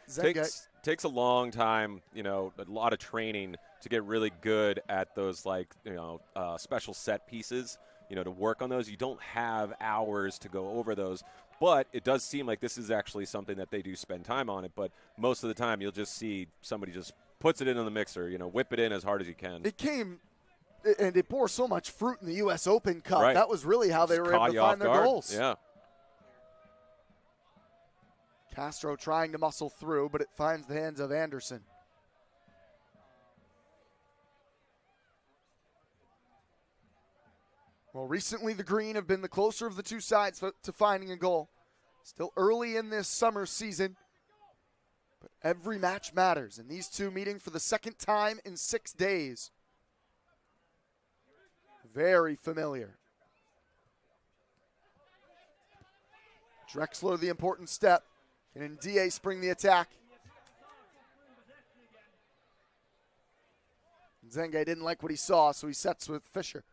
Zenge. Takes a long time, you know, a lot of training to get really good at those, like, you know, special set pieces, you know, to work on those. You don't have hours to go over those, but it does seem like this is actually something that they do spend time on it. But most of the time you'll just see somebody just puts it in on the mixer, you know, whip it in as hard as you can. It came, and it bore so much fruit in the U.S. Open Cup. Right. That was really how they Just were able caught to you off find their guard. goals. Yeah. Castro trying to muscle through, but it finds the hands of Anderson. Well, recently the Green have been the closer of the two sides to finding a goal. Still early in this summer season, but every match matters, and these two meeting for the second time in 6 days. Very familiar. Drexler the important step. And DA spring the attack. Zenge didn't like what he saw, so he sets with Fisher.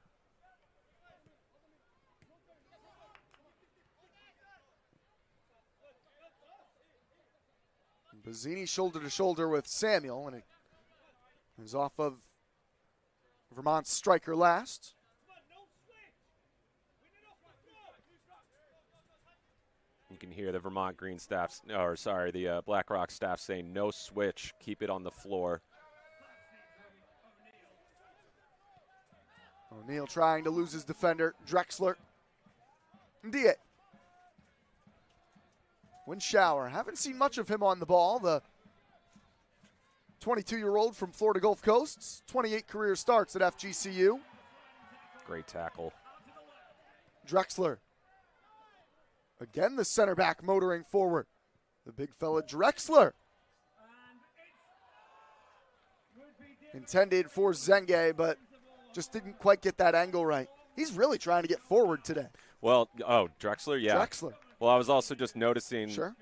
Bazzini shoulder to shoulder with Samuel, and it was off of Vermont's striker last. You can hear the Vermont Green staff, the BlackRock staff saying no switch, keep it on the floor. O'Neal trying to lose his defender, Drexler. Ndie. Winshower, haven't seen much of him on the ball. The 22-year-old from Florida Gulf Coast, 28 career starts at FGCU. Great tackle. Drexler. Again, the center back motoring forward. The big fella Drexler. Intended for Zenge, but just didn't quite get that angle right. He's really trying to get forward today. Well, Drexler, yeah. Drexler. Well, I was also just noticing Sure.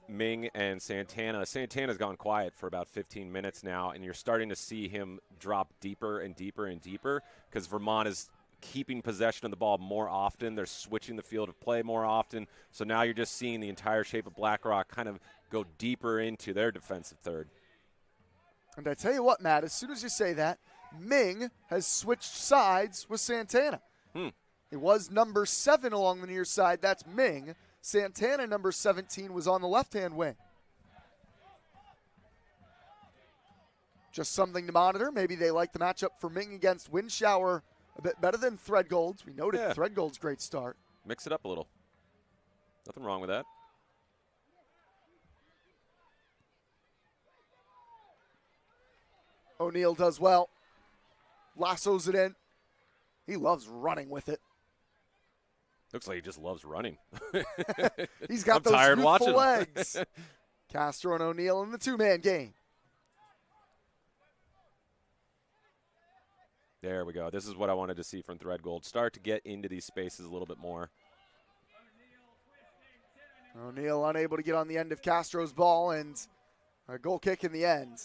Ming and Santana. Santana's gone quiet for about 15 minutes now, and you're starting to see him drop deeper and deeper and deeper because Vermont is keeping possession of the ball more often. They're switching the field of play more often. So now you're just seeing the entire shape of BlackRock kind of go deeper into their defensive third. And I tell you what, Matt, as soon as you say that, Ming has switched sides with Santana. It was number 7 along the near side. That's Ming. Santana, number 17, was on the left-hand wing. Just something to monitor. Maybe they like the matchup for Ming against Winshower a bit better than Threadgold's. We noted Threadgold's great start. Mix it up a little. Nothing wrong with that. O'Neal does well. Lassos it in. He loves running with it. Looks like he just loves running. He's got I'm those tired youthful watching him. legs. Castro and O'Neal in the two-man game. There we go. This is what I wanted to see from Threadgold. Start to get into these spaces a little bit more. O'Neal unable to get on the end of Castro's ball, and a goal kick in the end.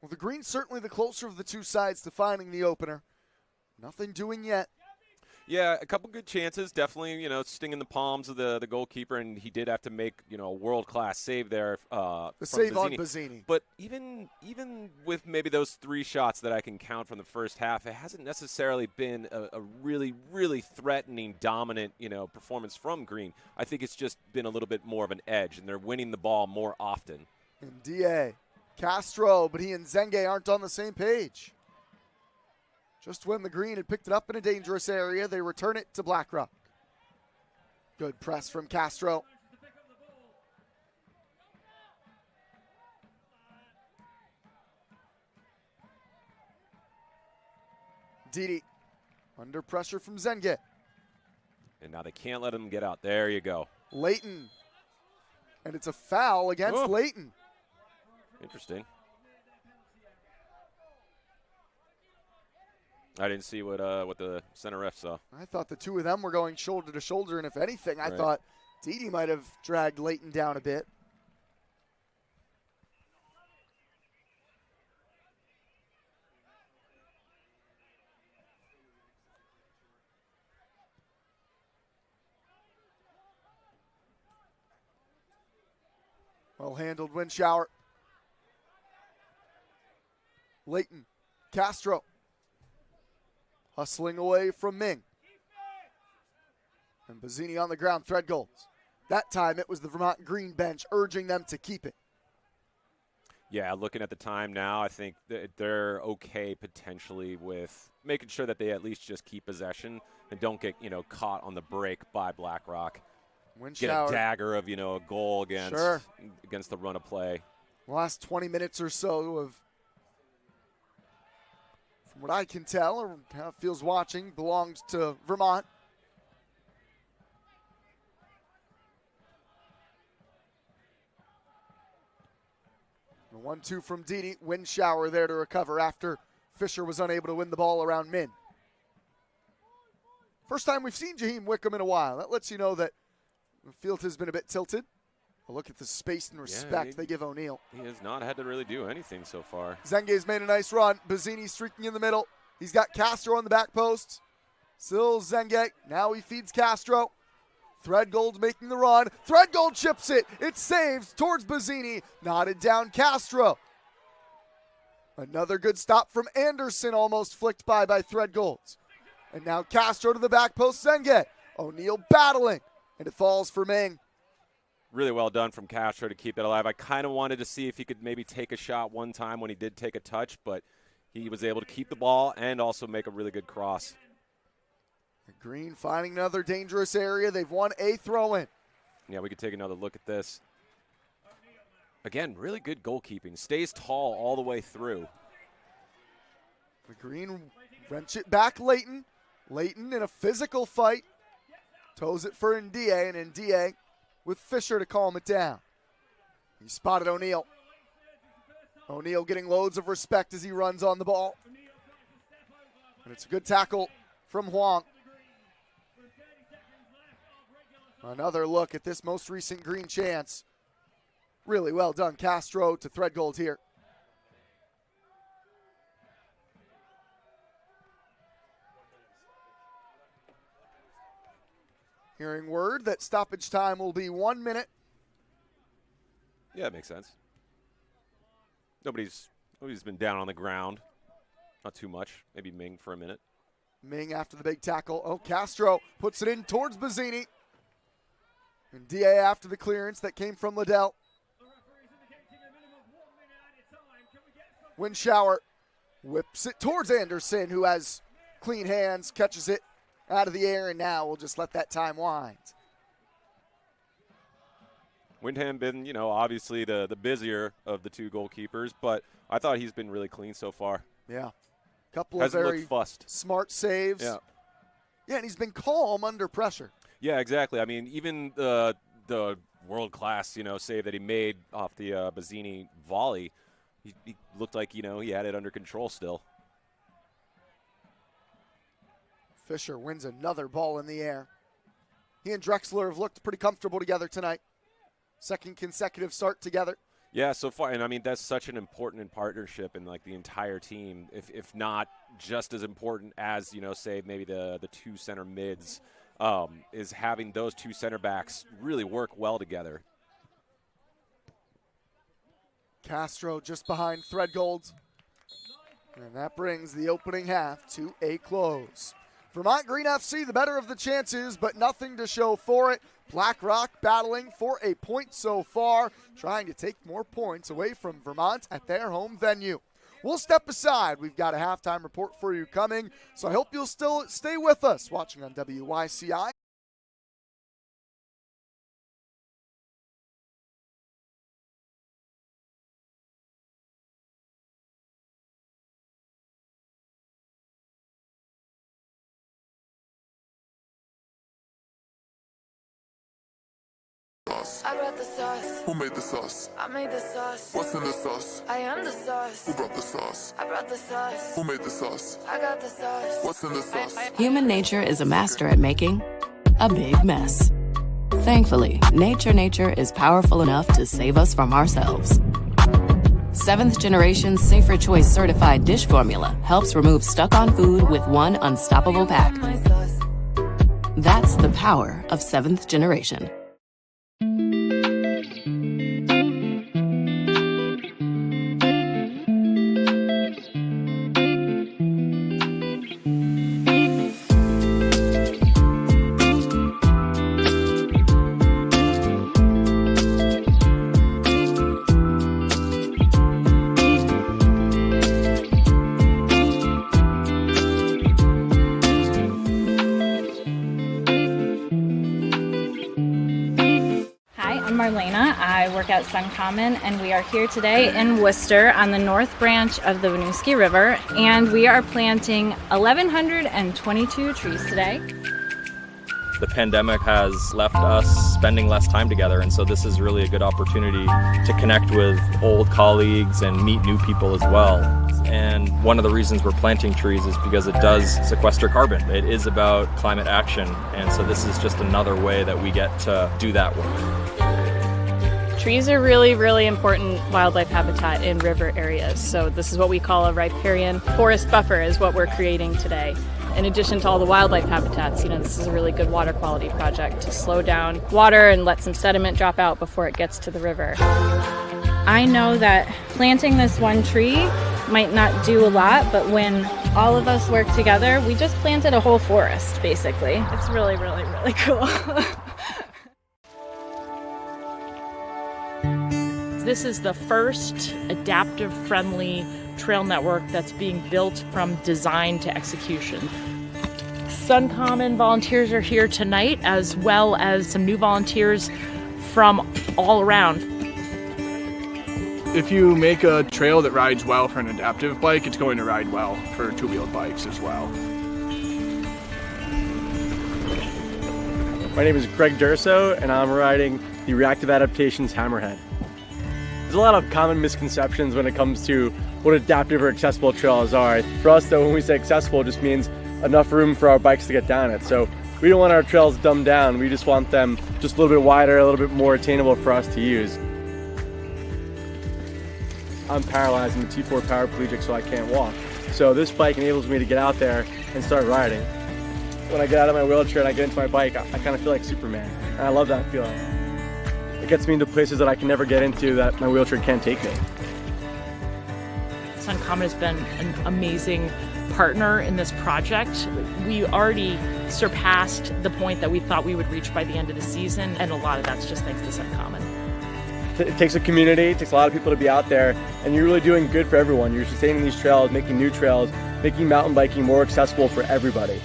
Well, the Green's certainly the closer of the two sides to finding the opener. Nothing doing yet. Yeah, a couple good chances. Definitely, stinging the palms of the goalkeeper, and he did have to make, a world-class save there. The from save on Bazzini. Bazzini. But even with maybe those 3 shots that I can count from the first half, it hasn't necessarily been a really, really threatening, dominant, performance from Green. I think it's just been a little bit more of an edge, and they're winning the ball more often. And D.A. Castro, but he and Zenge aren't on the same page. Just when the Green had picked it up in a dangerous area, they return it to Blackrock. Good press from Castro. Didi under pressure from Zenge. And now they can't let him get out. There you go. Leighton. And it's a foul against Leighton. Interesting. I didn't see what the center ref saw. I thought the two of them were going shoulder to shoulder, and if anything, I Right. thought Didi might have dragged Leighton down a bit. Well handled wind shower. Leighton, Castro. Hustling away from Ming. And Bazzini on the ground, Threadgold. That time it was the Vermont Green bench urging them to keep it. Yeah, looking at the time now, I think that they're okay potentially with making sure that they at least just keep possession and don't get, caught on the break by Blackrock. Wind Get shower. a dagger of, a goal against the run of play. The last 20 minutes or so of, from what I can tell, or how it feels watching, belongs to Vermont. The 1-2 from Didi. Wind shower there to recover after Fisher was unable to win the ball around Min. First time we've seen Jaheim Wickham in a while. That lets you know that the field has been a bit tilted. A look at the space and respect they give O'Neal. He has not had to really do anything so far. Zenge's made a nice run. Bazzini streaking in the middle. He's got Castro on the back post. Still Zenge. Now he feeds Castro. Threadgold making the run. Threadgold chips it. It saves towards Bazzini. Knotted down Castro. Another good stop from Anderson, almost flicked by Threadgold. And now Castro to the back post. Zenge. O'Neal battling. And it falls for Ming. Really well done from Castro to keep that alive. I kind of wanted to see if he could maybe take a shot one time when he did take a touch, but he was able to keep the ball and also make a really good cross. Green finding another dangerous area. They've won a throw-in. Yeah, we could take another look at this. Again, really good goalkeeping. Stays tall all the way through. The Green wrench it back Leighton. Leighton in a physical fight. Toes it for Ndie, and Ndie with Fisher to calm it down. He spotted O'Neal. O'Neal getting loads of respect as he runs on the ball. And it's a good tackle from Huang. Another look at this most recent Green chance. Really well done, Castro to Threadgold here. Hearing word that stoppage time will be 1 minute. Yeah, it makes sense. Nobody's been down on the ground. Not too much. Maybe Ming for a minute. Ming after the big tackle. Oh, Castro puts it in towards Bazzini. And DA after the clearance that came from Liddell. Wind shower whips it towards Anderson, who has Clean hands, catches it out of the air, and now we'll just let that time wind. Windham been, obviously the busier of the two goalkeepers, but I thought he's been really clean so far. Yeah. Couple Hasn't of very looked fussed. Smart saves. Yeah, and he's been calm under pressure. Yeah, exactly. I mean, even the world-class, save that he made off the Bazzini volley, he looked like, he had it under control still. Fisher wins another ball in the air. He and Drexler have looked pretty comfortable together tonight. Second consecutive start together. Yeah, so far, and I mean, that's such an important partnership in like the entire team, if not just as important as, say maybe the two center mids, is having those two center backs really work well together. Castro just behind Threadgold. And that brings the opening half to a close. Vermont Green FC, the better of the chances, but nothing to show for it. Black Rock battling for a point so far, trying to take more points away from Vermont at their home venue. We'll step aside. We've got a halftime report for you coming, so I hope you'll still stay with us watching on WYCI. I brought the sauce. Who made the sauce? I made the sauce. What's in the sauce? I am the sauce. Who brought the sauce? I brought the sauce. Who made the sauce? I got the sauce. What's in the sauce? Human nature is a master at making a big mess. Thankfully, nature is powerful enough to save us from ourselves. Seventh generation Safer Choice certified dish formula helps remove stuck-on food with one unstoppable pack. That's the power of seventh generation. I work at Suncommon, and we are here today in Worcester on the north branch of the Winooski River, and we are planting 1,122 trees today. The pandemic has left us spending less time together, and so this is really a good opportunity to connect with old colleagues and meet new people as well. And one of the reasons we're planting trees is because it does sequester carbon. It is about climate action, and so this is just another way that we get to do that work. Trees are really, really important wildlife habitat in river areas. So this is what we call a riparian forest buffer is what we're creating today. In addition to all the wildlife habitats, this is a really good water quality project to slow down water and let some sediment drop out before it gets to the river. I know that planting this one tree might not do a lot, but when all of us work together, we just planted a whole forest, basically. It's really, really, really cool. This is the first adaptive friendly trail network that's being built from design to execution. Suncommon volunteers are here tonight, as well as some new volunteers from all around. If you make a trail that rides well for an adaptive bike, it's going to ride well for two-wheeled bikes as well. My name is Greg Durso, and I'm riding the Reactive Adaptations Hammerhead. There's a lot of common misconceptions when it comes to what adaptive or accessible trails are. For us though, when we say accessible, it just means enough room for our bikes to get down it. So we don't want our trails dumbed down, we just want them just a little bit wider, a little bit more attainable for us to use. I'm paralyzed, I'm a T4 paraplegic, so I can't walk. So this bike enables me to get out there and start riding. When I get out of my wheelchair and I get into my bike, I kind of feel like Superman, and I love that feeling. It gets me into places that I can never get into that my wheelchair can't take me. Suncommon has been an amazing partner in this project. We already surpassed the point that we thought we would reach by the end of the season, and a lot of that's just thanks to Suncommon. It takes a community, it takes a lot of people to be out there, and you're really doing good for everyone. You're sustaining these trails, making new trails, making mountain biking more accessible for everybody.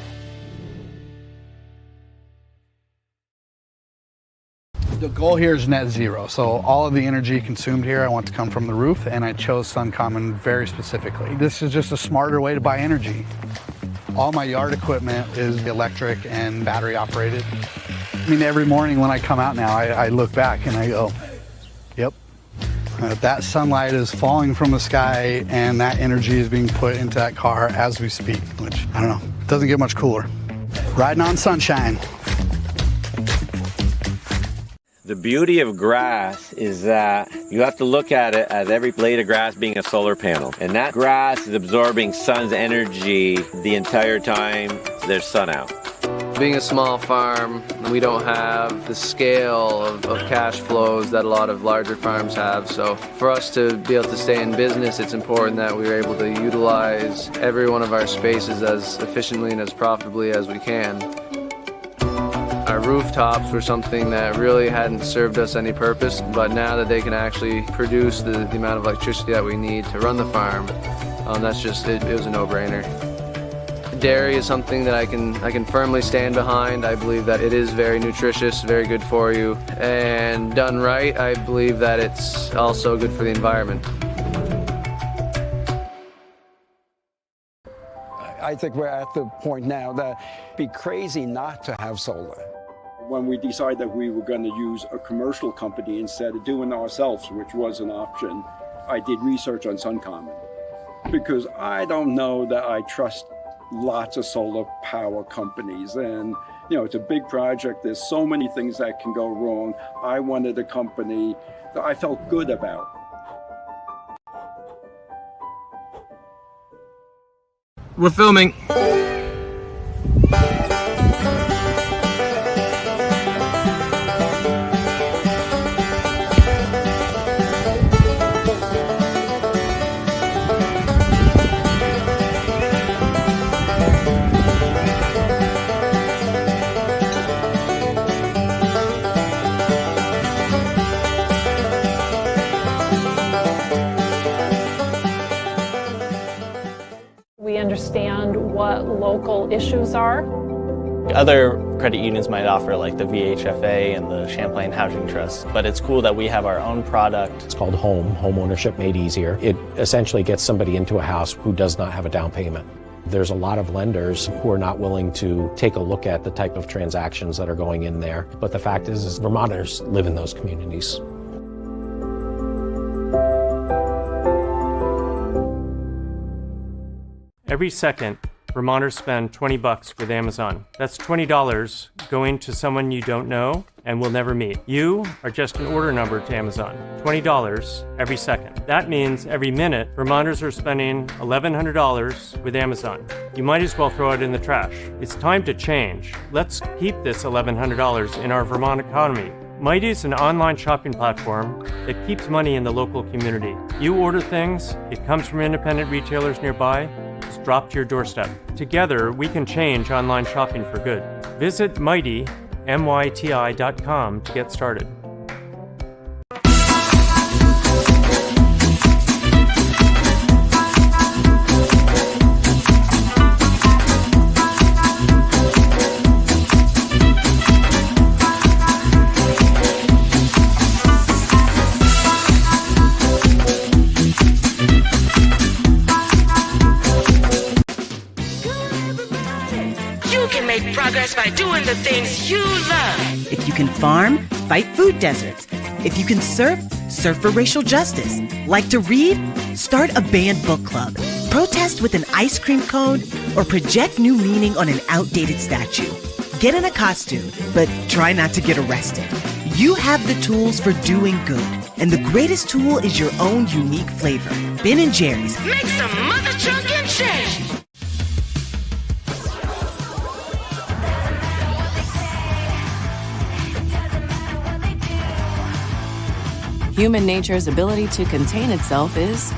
The goal here is net zero, so all of the energy consumed here I want to come from the roof, and I chose SunCommon very specifically. This is just a smarter way to buy energy. All my yard equipment is electric and battery operated. I mean, every morning when I come out now, I look back and I go, yep, that sunlight is falling from the sky and that energy is being put into that car as we speak, which, I don't know, doesn't get much cooler. Riding on sunshine. The beauty of grass is that you have to look at it as every blade of grass being a solar panel. And that grass is absorbing sun's energy the entire time there's sun out. Being a small farm, we don't have the scale of cash flows that a lot of larger farms have. So for us to be able to stay in business, it's important that we're able to utilize every one of our spaces as efficiently and as profitably as we can. Our rooftops were something that really hadn't served us any purpose, but now that they can actually produce the amount of electricity that we need to run the farm, that's just, it was a no-brainer. Dairy is something that I can firmly stand behind. I believe that it is very nutritious, very good for you, and done right, I believe that it's also good for the environment. I think we're at the point now that it'd be crazy not to have solar. When we decided that we were going to use a commercial company instead of doing it ourselves, which was an option, I did research on SunCommon, because I don't know that I trust lots of solar power companies. And you know, it's a big project. There's so many things that can go wrong. I wanted a company that I felt good about. We're filming. We understand what local issues are. Other credit unions might offer like the VHFA and the Champlain Housing Trust, but it's cool that we have our own product. It's called home ownership made easier. It essentially gets somebody into a house who does not have a down payment. There's a lot of lenders who are not willing to take a look at the type of transactions that are going in there. But the fact is Vermonters live in those communities. Every second, Vermonters spend $20 with Amazon. That's $20 going to someone you don't know and will never meet. You are just an order number to Amazon. $20 every second. That means every minute, Vermonters are spending $1,100 with Amazon. You might as well throw it in the trash. It's time to change. Let's keep this $1,100 in our Vermont economy. Mighty is an online shopping platform that keeps money in the local community. You order things, it comes from independent retailers nearby, it's dropped to your doorstep. Together, we can change online shopping for good. Visit Mighty, MYTI.com to get started. Progress by doing the things you love. If you can farm, fight food deserts. If you can surf, surf for racial justice. Like to read? Start a banned book club. Protest with an ice cream cone or project new meaning on an outdated statue. Get in a costume, but try not to get arrested. You have the tools for doing good, and the greatest tool is your own unique flavor. Ben & Jerry's. Make some mother chunkin' change. Human nature's ability to contain itself is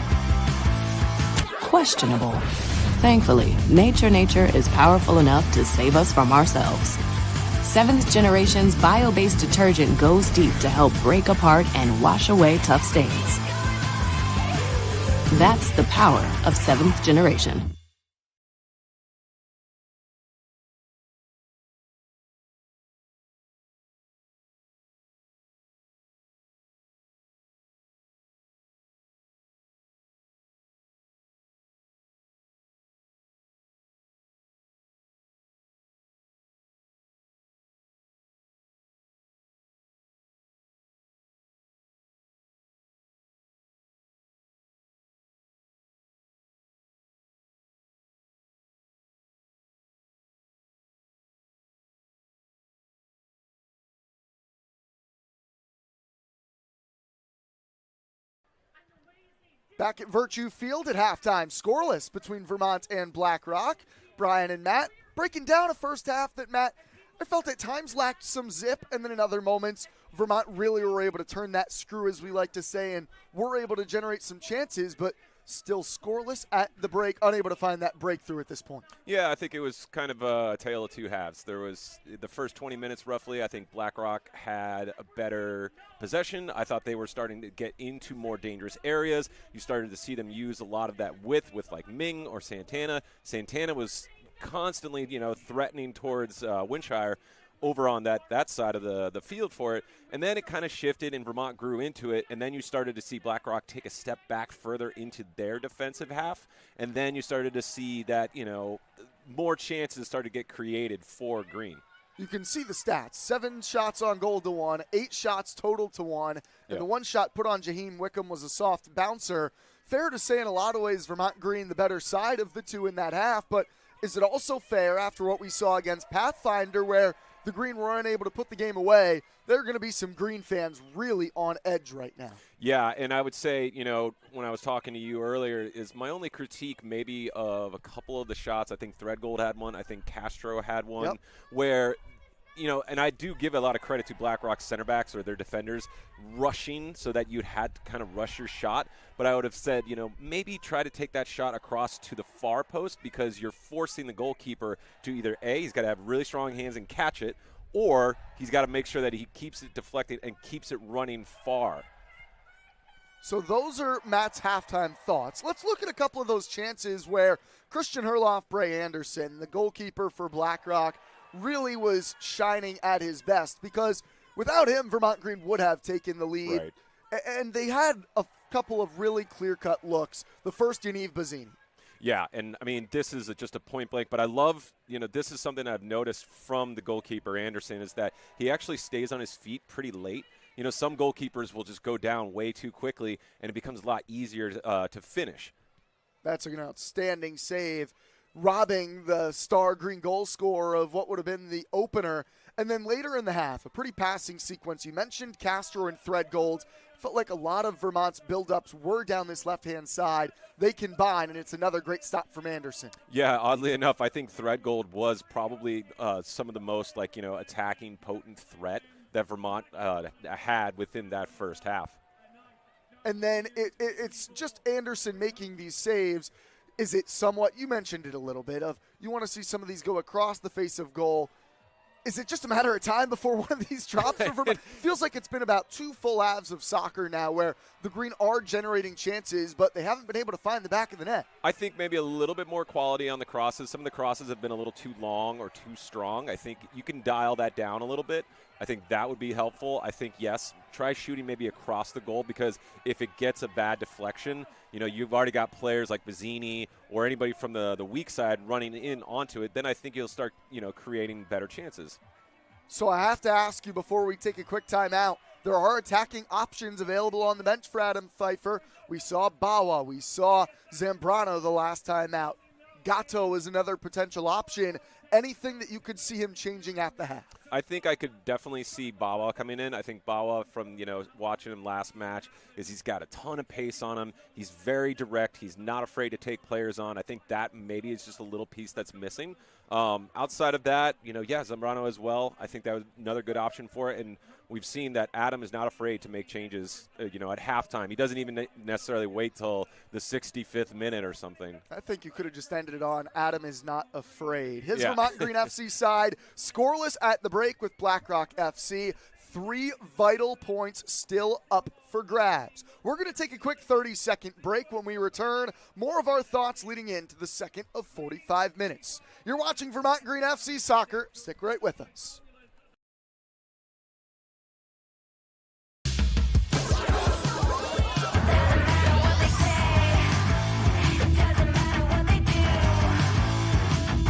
questionable. Thankfully, nature is powerful enough to save us from ourselves. Seventh Generation's bio-based detergent goes deep to help break apart and wash away tough stains. That's the power of Seventh Generation. Back at Virtue Field at halftime, scoreless between Vermont and Black Rock. Brian and Matt breaking down a first half that, Matt, I felt at times lacked some zip, and then in other moments, Vermont really were able to turn that screw, as we like to say, and were able to generate some chances, but still scoreless at the break, unable to find that breakthrough at this point. Yeah, I think it was kind of a tale of two halves. There was the first 20 minutes roughly, I think Black Rock had a better possession. I thought they were starting to get into more dangerous areas. You started to see them use a lot of that width with like Ming or Santana. Santana was constantly, threatening towards Winshire over on that side of the field for it. And then it kind of shifted and Vermont grew into it. And then you started to see Black Rock take a step back further into their defensive half. And then you started to see that, more chances started to get created for Green. You can see the stats. 7 shots on goal to 1, 8 shots total to 1. And the one shot put on Jaheim Wickham was a soft bouncer. Fair to say in a lot of ways Vermont Green the better side of the two in that half. But is it also fair after what we saw against Pathfinder where the Green were unable to put the game away, there are going to be some Green fans really on edge right now? Yeah, and I would say, when I was talking to you earlier, is my only critique maybe of a couple of the shots. I think Threadgold had one. I think Castro had one where, and I do give a lot of credit to Black Rock's center backs or their defenders rushing so that you'd had to kind of rush your shot. But I would have said, maybe try to take that shot across to the far post because you're forcing the goalkeeper to either A, he's got to have really strong hands and catch it, or he's got to make sure that he keeps it deflected and keeps it running far. So those are Matt's halftime thoughts. Let's look at a couple of those chances where Christian Herloff, Bray Anderson, the goalkeeper for Black Rock, really was shining at his best because without him, Vermont Green would have taken the lead. Right. And they had a couple of really clear-cut looks. The first, Yaniv Bazzini. Yeah, and I mean, this is just a point blank, but I love, this is something I've noticed from the goalkeeper, Anderson, is that he actually stays on his feet pretty late. Some goalkeepers will just go down way too quickly, and it becomes a lot easier to finish. That's an outstanding save, robbing the star Green goal scorer of what would have been the opener. And then later in the half, a pretty passing sequence. You mentioned Castro and Threadgold. Felt like a lot of Vermont's buildups were down this left-hand side. They combine, and it's another great stop from Anderson. Yeah, oddly enough, I think Threadgold was probably some of the most, attacking, potent threat that Vermont had within that first half. And then it's just Anderson making these saves. Is it somewhat, you mentioned it a little bit, of you want to see some of these go across the face of goal. Is it just a matter of time before one of these drops for Vermont? Feels like it's been about 2 full halves of soccer now where the Green are generating chances, but they haven't been able to find the back of the net. I think maybe a little bit more quality on the crosses. Some of the crosses have been a little too long or too strong. I think you can dial that down a little bit. I think that would be helpful. I think, yes, try shooting maybe across the goal because if it gets a bad deflection, you've already got players like Bazzini or anybody from the weak side running in onto it, then I think you'll start, creating better chances. So I have to ask you before we take a quick timeout, there are attacking options available on the bench for Adam Fifer. We saw Bawa. We saw Zambrano the last time out. Gatto is another potential option. Anything that you could see him changing at the half? I think I could definitely see Bawa coming in. I think Bawa, from watching him last match, is he's got a ton of pace on him. He's very direct. He's not afraid to take players on. I think that maybe is just a little piece that's missing. Outside of that, Zambrano as well. I think that was another good option for it. And we've seen that Adam is not afraid to make changes, at halftime. He doesn't even necessarily wait till the 65th minute or something. I think you could have just ended it on Adam is not afraid. His Vermont Green FC side. Scoreless at the break with BlackRock FC. 3 vital points still up for grabs. We're going to take a quick 30-second break. When we return, more of our thoughts leading into the second of 45 minutes. You're watching Vermont Green FC Soccer. Stick right with us.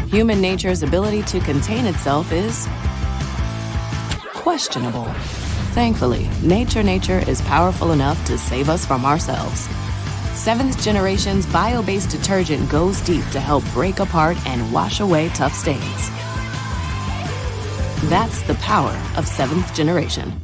Human nature's ability to contain itself is questionable. Thankfully, nature is powerful enough to save us from ourselves. 7th Generation's bio-based detergent goes deep to help break apart and wash away tough stains. That's the power of 7th Generation.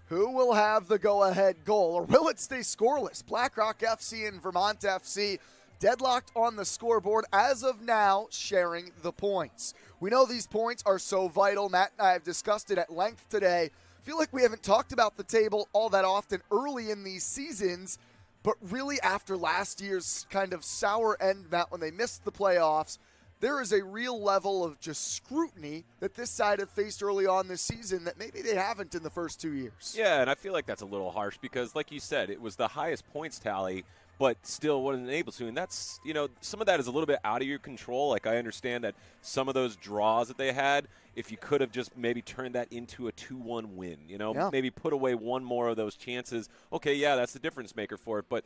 Who will have the go-ahead goal, or will it stay scoreless? BlackRock FC and Vermont FC deadlocked on the scoreboard as of now, sharing the points. We know these points are so vital. Matt and I have discussed it at length today. I feel like we haven't talked about the table all that often early in these seasons, but really after last year's kind of sour end, Matt, when they missed the playoffs, there is a real level of just scrutiny that this side have faced early on this season that maybe they haven't in the first 2 years. Yeah, and I feel like that's a little harsh because, like you said, it was the highest points tally, but still wasn't able to. And that's, some of that is a little bit out of your control. Like, I understand that some of those draws that they had, if you could have just maybe turned that into a 2-1 win, maybe put away one more of those chances. Okay, yeah, that's the difference maker for it. But,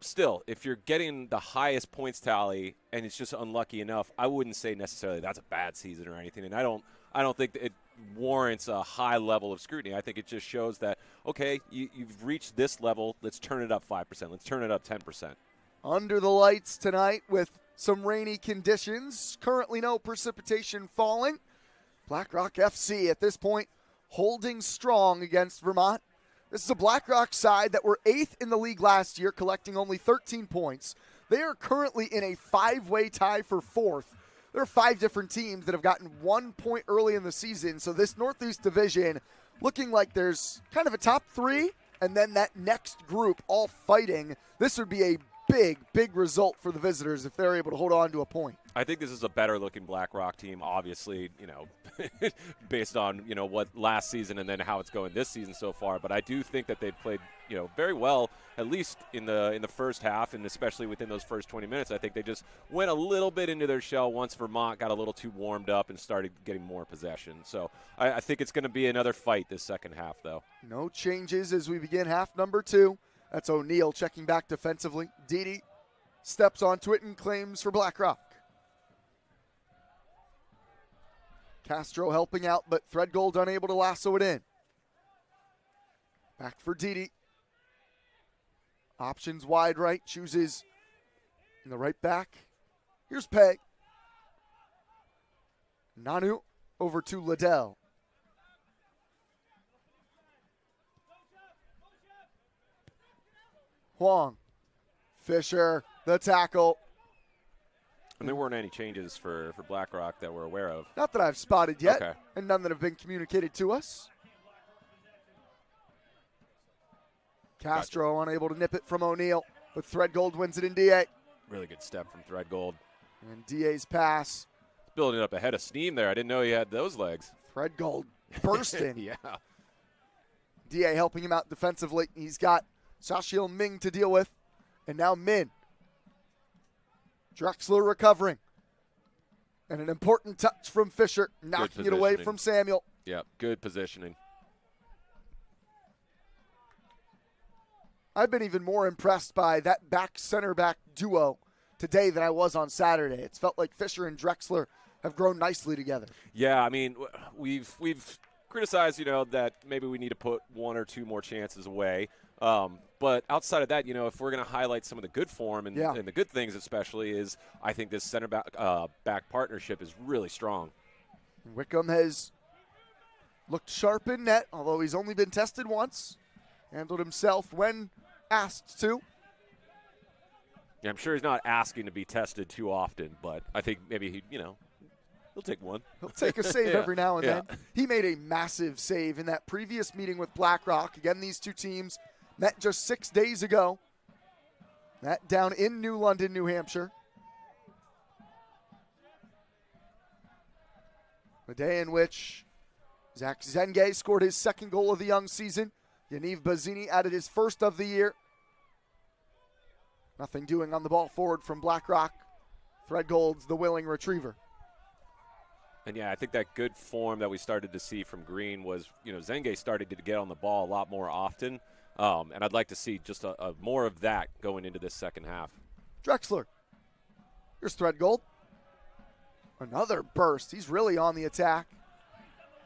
still, if you're getting the highest points tally and it's just unlucky enough, I wouldn't say necessarily that's a bad season or anything. And I don't think that it warrants a high level of scrutiny. I think it just shows that, okay, you've reached this level. Let's turn it up 5%. Let's turn it up 10%. Under the lights tonight with some rainy conditions. Currently no precipitation falling. BlackRock FC at this point holding strong against Vermont. This is a BlackRock side that were 8th in the league last year, collecting only 13 points. They are currently in a 5-way tie for 4th. There are 5 different teams that have gotten 1 point early in the season, so this Northeast Division looking like there's kind of a top 3, and then that next group all fighting. This would be a big result for the visitors if they're able to hold on to a point. I think this is a better-looking BlackRock team, obviously, based on, what last season and then how it's going this season so far. But I do think that they've played, very well, at least in the first half, and especially within those first 20 minutes. I think they just went a little bit into their shell once Vermont got a little too warmed up and started getting more possession. So I think it's going to be another fight this second half, though. No changes as we begin half number 2. That's O'Neal checking back defensively. Didi steps onto it and claims for BlackRock. Castro helping out, but Threadgold unable to lasso it in. Back for Didi. Options wide right, chooses in the right back. Here's Pei. Nanu over to Liddell. Huang. Fisher, the tackle. And there weren't any changes for BlackRock that we're aware of. Not that I've spotted yet, Okay. and none that have been communicated to us. Castro unable to nip it from O'Neal, but Threadgold wins it in DA. Really good step from Threadgold. And DA's pass. Building up a head of steam there. I didn't know he had those legs. Threadgold bursting. Yeah. DA helping him out defensively. He's got Xiaoxiu Ming to deal with. And now Min. Drexler recovering. And an important touch from Fisher, knocking it away from Samuel. Yep, good positioning. I've been even more impressed by that center back duo today than I was on Saturday. It's felt like Fisher and Drexler have grown nicely together. Yeah, I mean, we've criticized, that maybe we need to put one or two more chances away. But outside of that, if we're going to highlight some of the good form and the good things especially is I think this center back partnership is really strong. Wickham has looked sharp in net, although he's only been tested once. Handled himself when asked to. Yeah, I'm sure he's not asking to be tested too often, but I think maybe he'll take one. He'll take a save yeah. every now and yeah. then. He made a massive save in that previous meeting with BlackRock. Again, these two teams met just 6 days ago. That down in New London, New Hampshire. A day in which Zach Zenge scored his second goal of the young season. Yaniv Bazzini added his first of the year. Nothing doing on the ball forward from BlackRock. Threadgold's the willing retriever. And yeah, I think that good form that we started to see from Green was, Zenge started to get on the ball a lot more often. And I'd like to see just a more of that going into this second half. Drexler. Here's Threadgold. Another burst. He's really on the attack.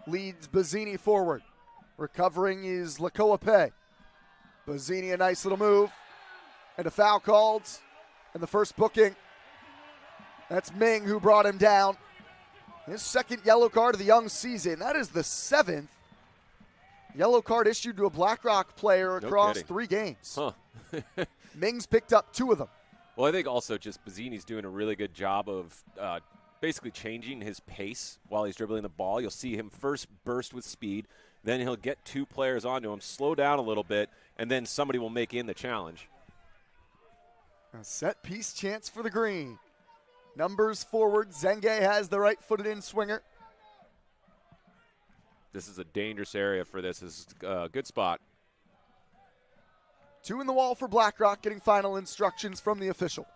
Leads Bazzini forward. Recovering is Lakoa Pei. Bazzini, a nice little move. And a foul called. And the first booking. That's Ming who brought him down. His second yellow card of the young season. That is the 7th yellow card issued to a BlackRock player across 3 games. Huh. Ming's picked up 2 of them. Well, I think also just Bazzini's doing a really good job of basically changing his pace while he's dribbling the ball. You'll see him first burst with speed. Then he'll get 2 players onto him, slow down a little bit, and then somebody will make in the challenge. A set piece chance for the Green. Numbers forward. Zenge has the right-footed in swinger. This is a dangerous area for this. This is a good spot. 2 in the wall for BlackRock, getting final instructions from the official.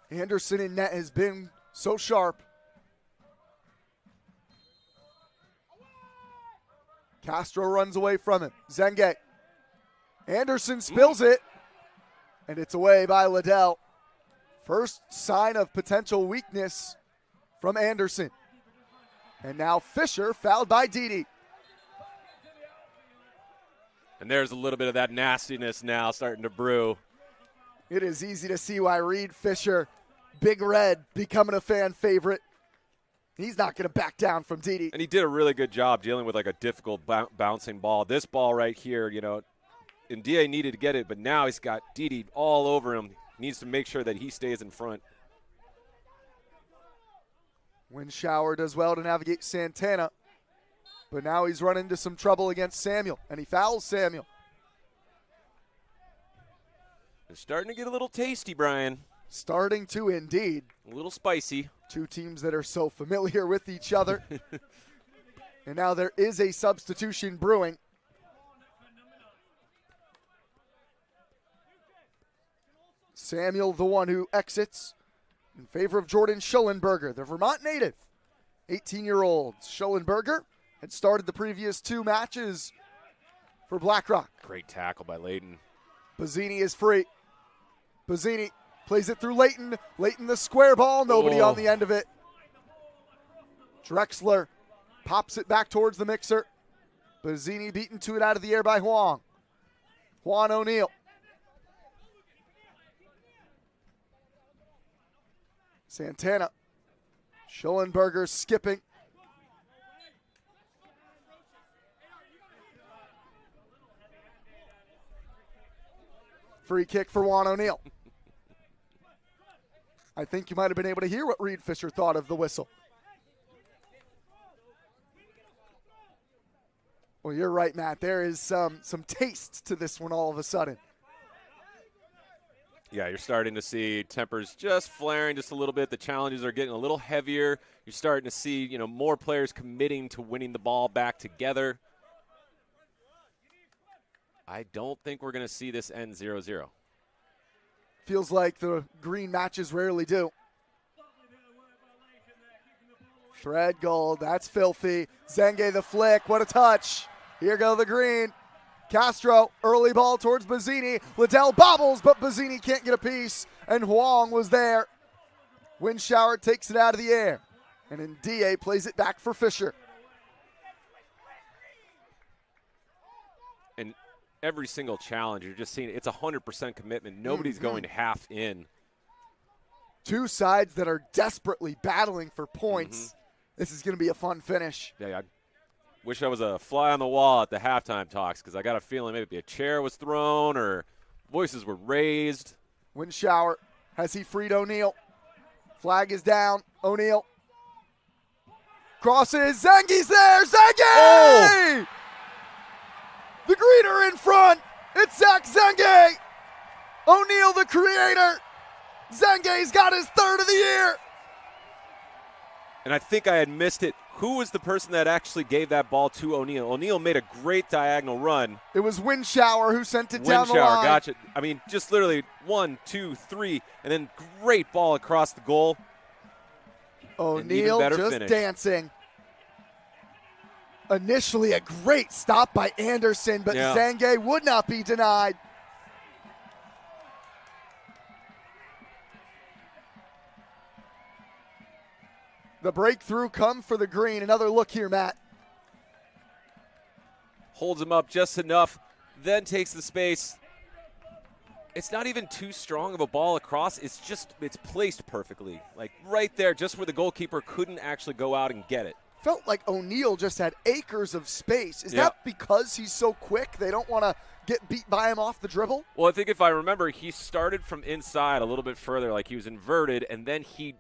Anderson in net has been so sharp. Castro runs away from him. Zenge. Anderson spills it. And it's away by Liddell. First sign of potential weakness from Anderson. And now Fisher fouled by Didi. And there's a little bit of that nastiness now starting to brew. It is easy to see why Reed Fisher, Big Red, becoming a fan favorite. He's not going to back down from Didi. And he did a really good job dealing with like a difficult bouncing ball. This ball right here, and DA needed to get it, but now he's got Didi all over him. Needs to make sure that he stays in front. Windshower does well to navigate Santana, but now he's run into some trouble against Samuel, and he fouls Samuel. It's starting to get a little tasty, Brian. Starting to indeed. A little spicy. 2 teams that are so familiar with each other. And now there is a substitution brewing. Samuel, the one who exits in favor of Jordan Schollenberger, the Vermont native, 18-year-old. Schollenberger had started the previous 2 matches for BlackRock. Great tackle by Layton. Bazzini is free. Bazzini plays it through Layton. Layton the square ball, nobody on the end of it. Drexler pops it back towards the mixer. Bazzini beaten to it out of the air by Huang. Juan O'Neal. Santana. Schollenberger skipping. Free kick for Juan O'Neal. I think you might have been able to hear what Reed Fisher thought of the whistle. Well, you're right, Matt. There is some taste to this one all of a sudden. Yeah, you're starting to see tempers just flaring just a little bit. The challenges are getting a little heavier. You're starting to see, more players committing to winning the ball back together. I don't think we're going to see this end 0-0. Feels like the green matches rarely do. Thread goal, that's filthy. Zenge the flick, what a touch. Here go the green. Castro, early ball towards Bazzini. Liddell bobbles, but Bazzini can't get a piece, and Huang was there. Windshower takes it out of the air, and Ndie plays it back for Fisher. And every single challenge, you're just seeing it's 100% commitment. Nobody's going half in. Two sides that are desperately battling for points. This is going to be a fun finish. Yeah, I wish I was a fly on the wall at the halftime talks because I got a feeling maybe a chair was thrown or voices were raised. Windshower, has he freed O'Neal? Flag is down. O'Neal crosses. Zenge's there. Zenge! Oh! The greener in front. It's Zach Zenge. O'Neal, the creator. Zenge's got his third of the year. And I think I had missed it. Who was the person that actually gave that ball to O'Neal? O'Neal made a great diagonal run. It was Windshower who sent it down the line. Gotcha. I mean, just literally 1, 2, 3, and then great ball across the goal. O'Neal just finish. Dancing. Initially a great stop by Anderson, but Zenge would not be denied. The breakthrough come for the green. Another look here, Matt. Holds him up just enough, then takes the space. It's not even too strong of a ball across. It's placed perfectly. Like right there, just where the goalkeeper couldn't actually go out and get it. Felt like O'Neal just had acres of space. Is that because he's so quick they don't want to get beat by him off the dribble? Well, I think if I remember, he started from inside a little bit further, like he was inverted, and then he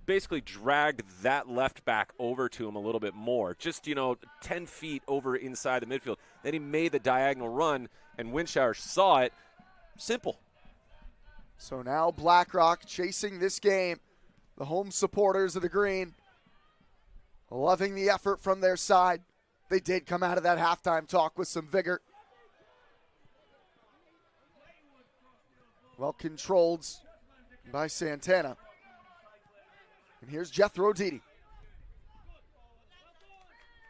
basically dragged that left back over to him a little bit more, just 10 feet over inside the midfield. Then he made the diagonal run, and Windshower saw it. Simple. So now BlackRock chasing this game. The home supporters of the green loving the effort from their side. They did come out of that halftime talk with some vigor. Well controlled by Santana. And here's Jethro Didi.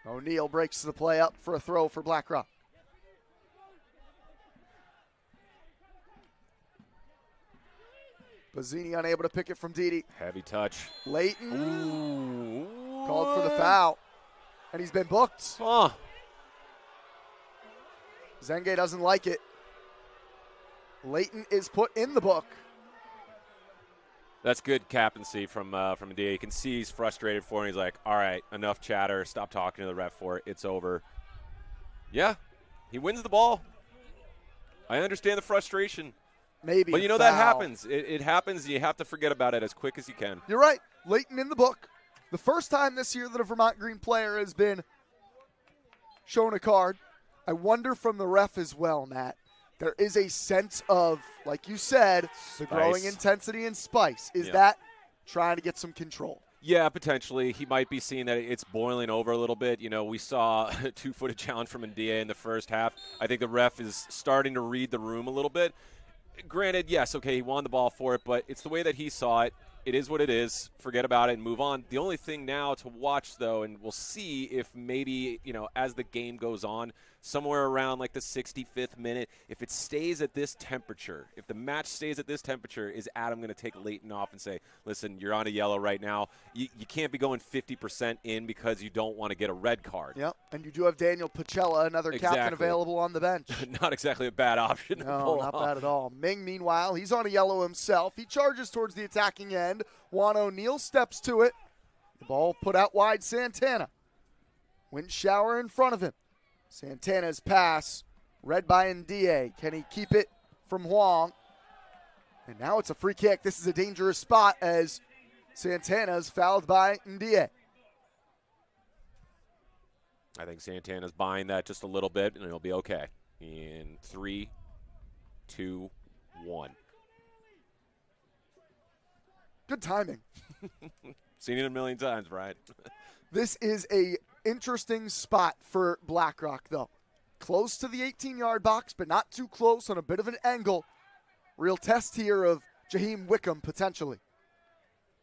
O'Neal breaks the play up for a throw for BlackRock. Bazzini unable to pick it from Didi. Heavy touch. Leighton called for the foul. And he's been booked. Zenge doesn't like it. Leighton is put in the book. That's good captaincy from Ndie. You can see he's frustrated for him. He's like, all right, enough chatter. Stop talking to the ref for it. It's over. Yeah, he wins the ball. I understand the frustration. Maybe but that happens. It happens. You have to forget about it as quick as you can. You're right. Leighton in the book. The first time this year that a Vermont Green player has been shown a card. I wonder from the ref as well, Matt. There is a sense of, like you said, the growing intensity and spice. Is that trying to get some control? Yeah, potentially. He might be seeing that it's boiling over a little bit. We saw a two-footed challenge from Ndie in the first half. I think the ref is starting to read the room a little bit. Granted, yes, okay, he won the ball for it, but it's the way that he saw it. It is what it is. Forget about it and move on. The only thing now to watch, though, and we'll see if maybe, as the game goes on, somewhere around like the 65th minute. If it stays at this temperature, if the match stays at this temperature, is Adam going to take Leighton off and say, listen, you're on a yellow right now. You can't be going 50% in because you don't want to get a red card. Yep, and you do have Daniel Pacella, another captain, available on the bench. Not exactly a bad option. No, not bad at all. Ming, meanwhile, he's on a yellow himself. He charges towards the attacking end. Juan O'Neal steps to it. The ball put out wide, Santana. Wind shower in front of him. Santana's pass, read by Ndie. Can he keep it from Huang? And now it's a free kick. This is a dangerous spot as Santana's fouled by Ndie. I think Santana's buying that just a little bit, and it'll be okay. In 3, 2, 1. Good timing. Seen it a million times, Brian. This is a interesting spot for BlackRock, though. Close to the 18-yard box, but not too close, on a bit of an angle. Real test here of Jaheim Wickham, potentially.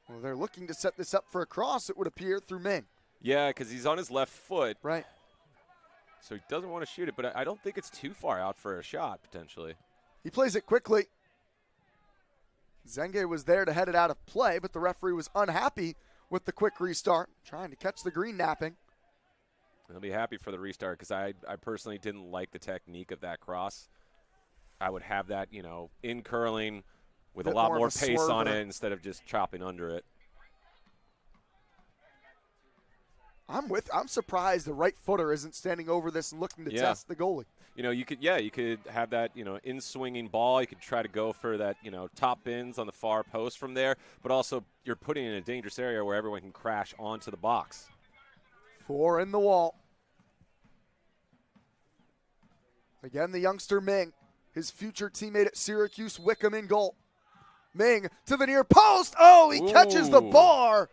Well, they're looking to set this up for a cross, it would appear, through Ming. Yeah, because he's on his left foot. Right. So he doesn't want to shoot it, but I don't think it's too far out for a shot, potentially. He plays it quickly. Zenge was there to head it out of play, but the referee was unhappy with the quick restart, trying to catch the green napping. He'll be happy for the restart because I personally didn't like the technique of that cross. I would have that, in curling with a lot more pace on it instead of just chopping under it. I'm surprised the right footer isn't standing over this and looking to test the goalie. You could have that, in swinging ball. You could try to go for that, top bins on the far post from there, but also you're putting it in a dangerous area where everyone can crash onto the box. 4 in the wall. Again, the youngster Ming, his future teammate at Syracuse, Wickham in goal. Ming to the near post. Oh, he catches the bar.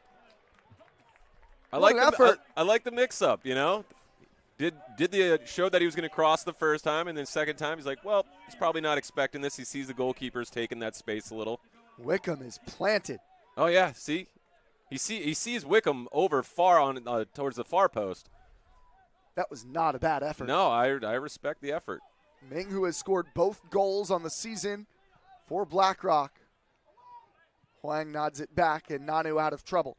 I like the mix-up, Did the show that he was going to cross the first time, and then second time he's like, well, he's probably not expecting this. He sees the goalkeeper's taking that space a little. Wickham is planted. Oh yeah, see, he sees Wickham over far on towards the far post. That was not a bad effort. No, I respect the effort. Ming, who has scored both goals on the season for BlackRock. Huang nods it back, and Nanu out of trouble.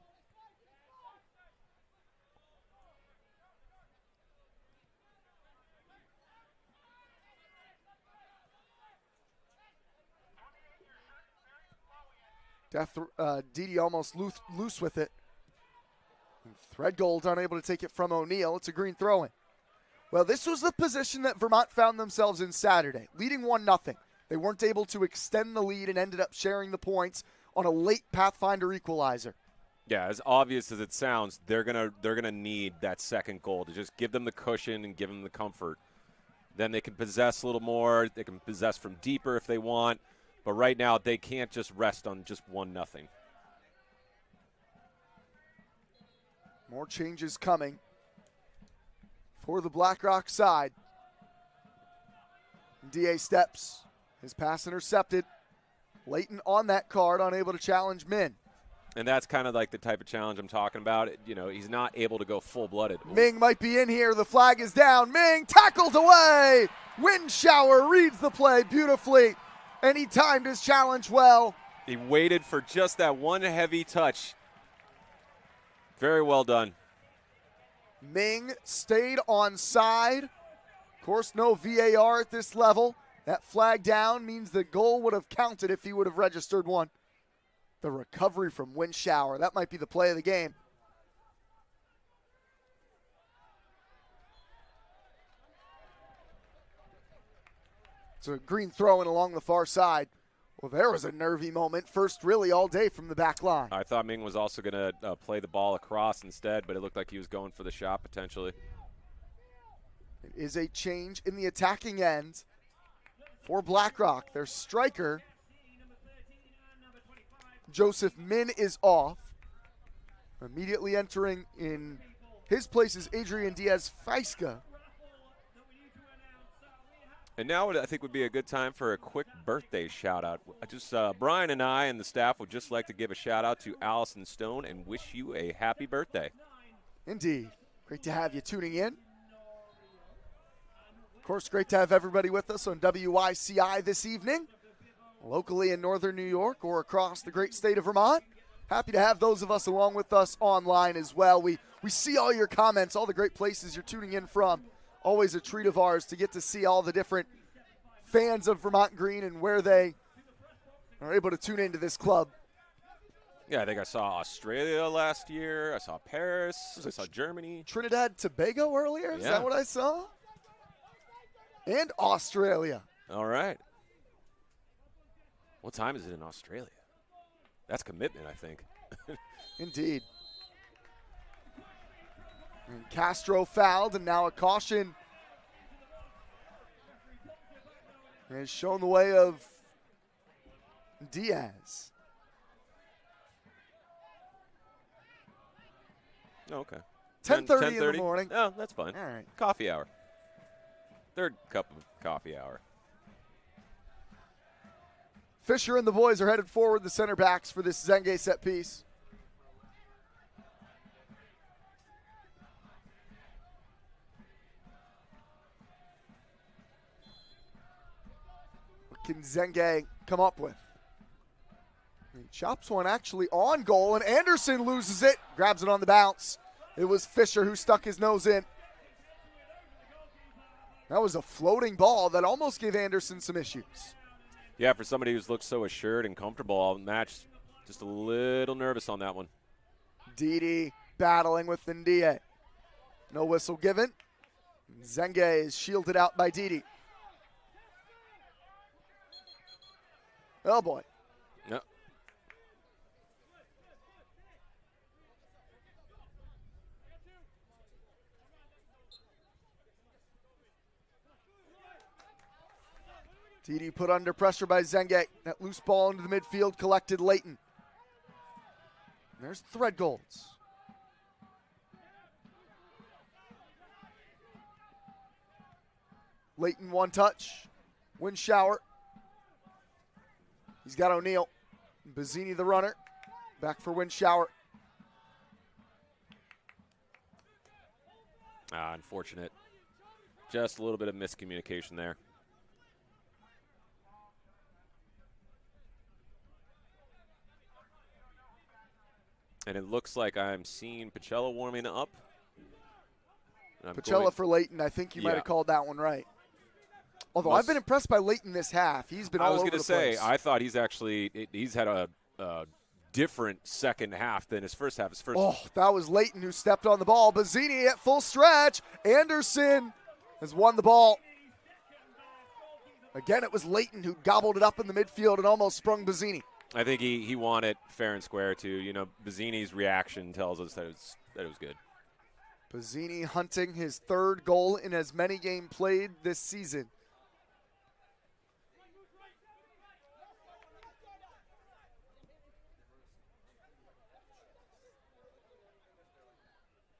Didi almost loose with it. Threadgold unable to take it from O'Neal. It's a green throw-in. Well, this was the position that Vermont found themselves in Saturday, leading 1-0. They weren't able to extend the lead and ended up sharing the points on a late Pathfinder equalizer. Yeah, as obvious as it sounds, they're gonna need that second goal to just give them the cushion and give them the comfort. Then they can possess a little more. They can possess from deeper if they want. But right now, they can't just rest on just 1-0. More changes coming for the BlackRock side. DA steps. His pass intercepted. Leighton on that card, unable to challenge Min. And that's kind of like the type of challenge I'm talking about. He's not able to go full-blooded. Ming might be in here. The flag is down. Ming tackled away. Wind shower reads the play beautifully. And he timed his challenge well. He waited for just that one heavy touch. Very well done. Ming stayed on side. Of course, no VAR at this level. That flag down means the goal would have counted if he would have registered one. The recovery from Wind Shower. That might be the play of the game. It's a green throw-in along the far side. Well, there was a nervy moment. First really all day from the back line. I thought Ming was also going to play the ball across instead, but it looked like he was going for the shot potentially. It is a change in the attacking end for BlackRock. Their striker, Joseph Min, is off. Immediately entering in his place is Adrian Diaz-Feiska. And now I think would be a good time for a quick birthday shout-out. Just Brian and I and the staff would just like to give a shout-out to Allison Stone and wish you a happy birthday. Indeed. Great to have you tuning in. Of course, great to have everybody with us on WYCI this evening, locally in northern New York or across the great state of Vermont. Happy to have those of us along with us online as well. We see all your comments, all the great places you're tuning in from. Always a treat of ours to get to see all the different fans of Vermont Green and where they are able to tune into this club. Yeah, I think I saw Australia last year. I saw Paris. I saw Germany. Trinidad Tobago earlier? Is that what I saw? And Australia. All right. What time is it in Australia? That's commitment, I think. Indeed. And Castro fouled, and now a caution has shown the way of Diaz. Okay. 10:30 in the morning. Oh, that's fine. All right. Coffee hour. Third cup of coffee hour. Fisher and the boys are headed forward, the center backs, for this Zenge set piece. What can Zenge come up with? He chops one actually on goal, and Anderson loses it. Grabs it on the bounce. It was Fisher who stuck his nose in. That was a floating ball that almost gave Anderson some issues. Yeah, for somebody who's looked so assured and comfortable all match, just a little nervous on that one. Didi battling with Ndie. No whistle given. Zenge is shielded out by Didi. Oh, boy. Yep. Didi put under pressure by Zenge. That loose ball into the midfield collected Leighton. There's Threadgolds. Leighton one touch. Wind shower. He's got O'Neal. Bazzini the runner. Back for wind shower. Unfortunate. Just a little bit of miscommunication there. And it looks like I'm seeing Pacella warming up. Pacella for Leighton. I think you might have called that one right. Although I've been impressed by Leighton this half. He's been all over the place. I was going to say, I thought he's had a different second half than his first half. That was Leighton who stepped on the ball. Bazzini at full stretch. Anderson has won the ball. Again, it was Leighton who gobbled it up in the midfield and almost sprung Bazzini. I think he won it fair and square, too. You know, Bazzini's reaction tells us that it was good. Bazzini hunting his third goal in as many games played this season.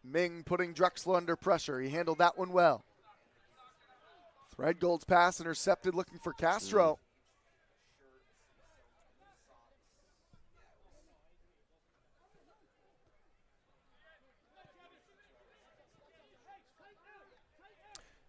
Ming putting Drexler under pressure. He handled that one well. Threadgold's pass intercepted, looking for Castro.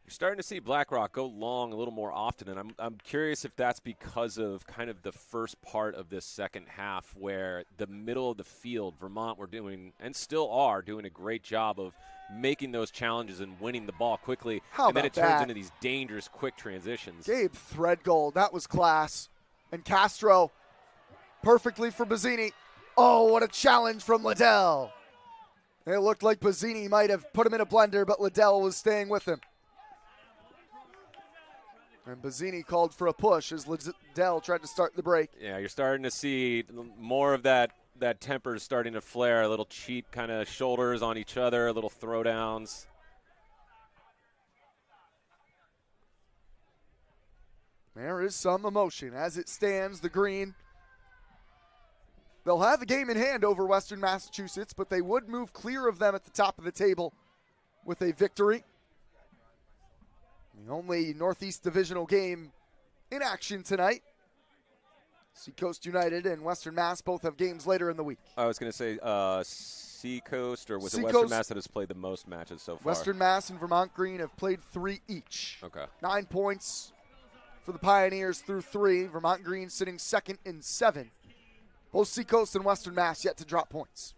You're starting to see BlackRock go long a little more often, and I'm curious if that's because of kind of the first part of this second half where the middle of the field, Vermont were doing, and still are, doing a great job of making those challenges and winning the ball quickly. And then it turns into these dangerous quick transitions. Gabe Threadgold, that was class. And Castro, perfectly for Bazzini. Oh, what a challenge from Liddell. It looked like Bazzini might have put him in a blender, but Liddell was staying with him. And Bazzini called for a push as Liddell tried to start the break. Yeah, you're starting to see more of that temper starting to flare, a little cheap kind of shoulders on each other, a little throwdowns. There is some emotion. As it stands, the Green, they'll have the game in hand over Western Massachusetts, but they would move clear of them at the top of the table with a victory. The only Northeast Divisional game in action tonight. Seacoast United and Western Mass both have games later in the week. I was going to say Seacoast, or was it Seacoast, Western Mass that has played the most matches so far? Western Mass and Vermont Green have played 3 each. Okay. 9 points for the Pioneers through 3. Vermont Green sitting second in 7. Both Seacoast and Western Mass yet to drop points.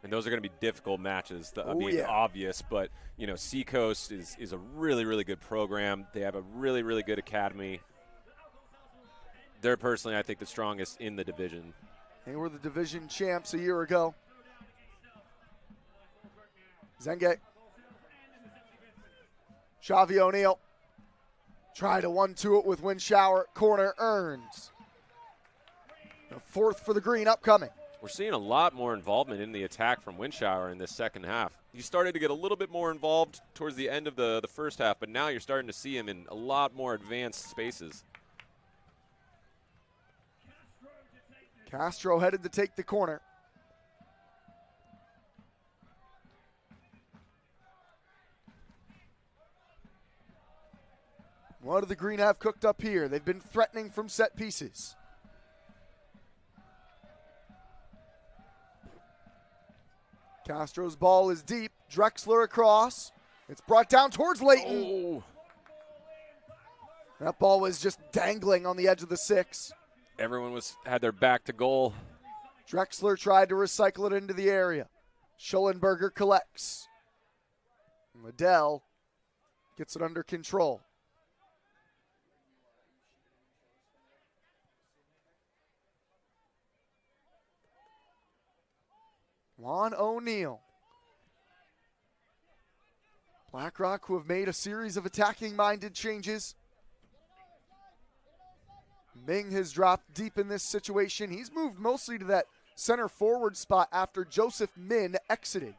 And those are going to be difficult matches. Yeah. Obvious, but Seacoast is a really, really good program. They have a really, really good academy. They're personally, I think, the strongest in the division. They were the division champs a year ago. Zenge. Xavi O'Neal. Try to 1-2 it with wind shower. Corner earns. The 4th for the Green upcoming. We're seeing a lot more involvement in the attack from Windshower in this second half. He started to get a little bit more involved towards the end of the first half, but now you're starting to see him in a lot more advanced spaces. Castro headed to take the corner. What do the Green have cooked up here? They've been threatening from set pieces. Castro's ball is deep. Drexler across. It's brought down towards Layton. Oh. That ball was just dangling on the edge of the 6. Everyone had their back to goal. Drexler tried to recycle it into the area. Schollenberger collects. Liddell gets it under control. Juan O'Neal. BlackRock, who have made a series of attacking-minded changes. Ming has dropped deep in this situation. He's moved mostly to that center forward spot after Joseph Min exited.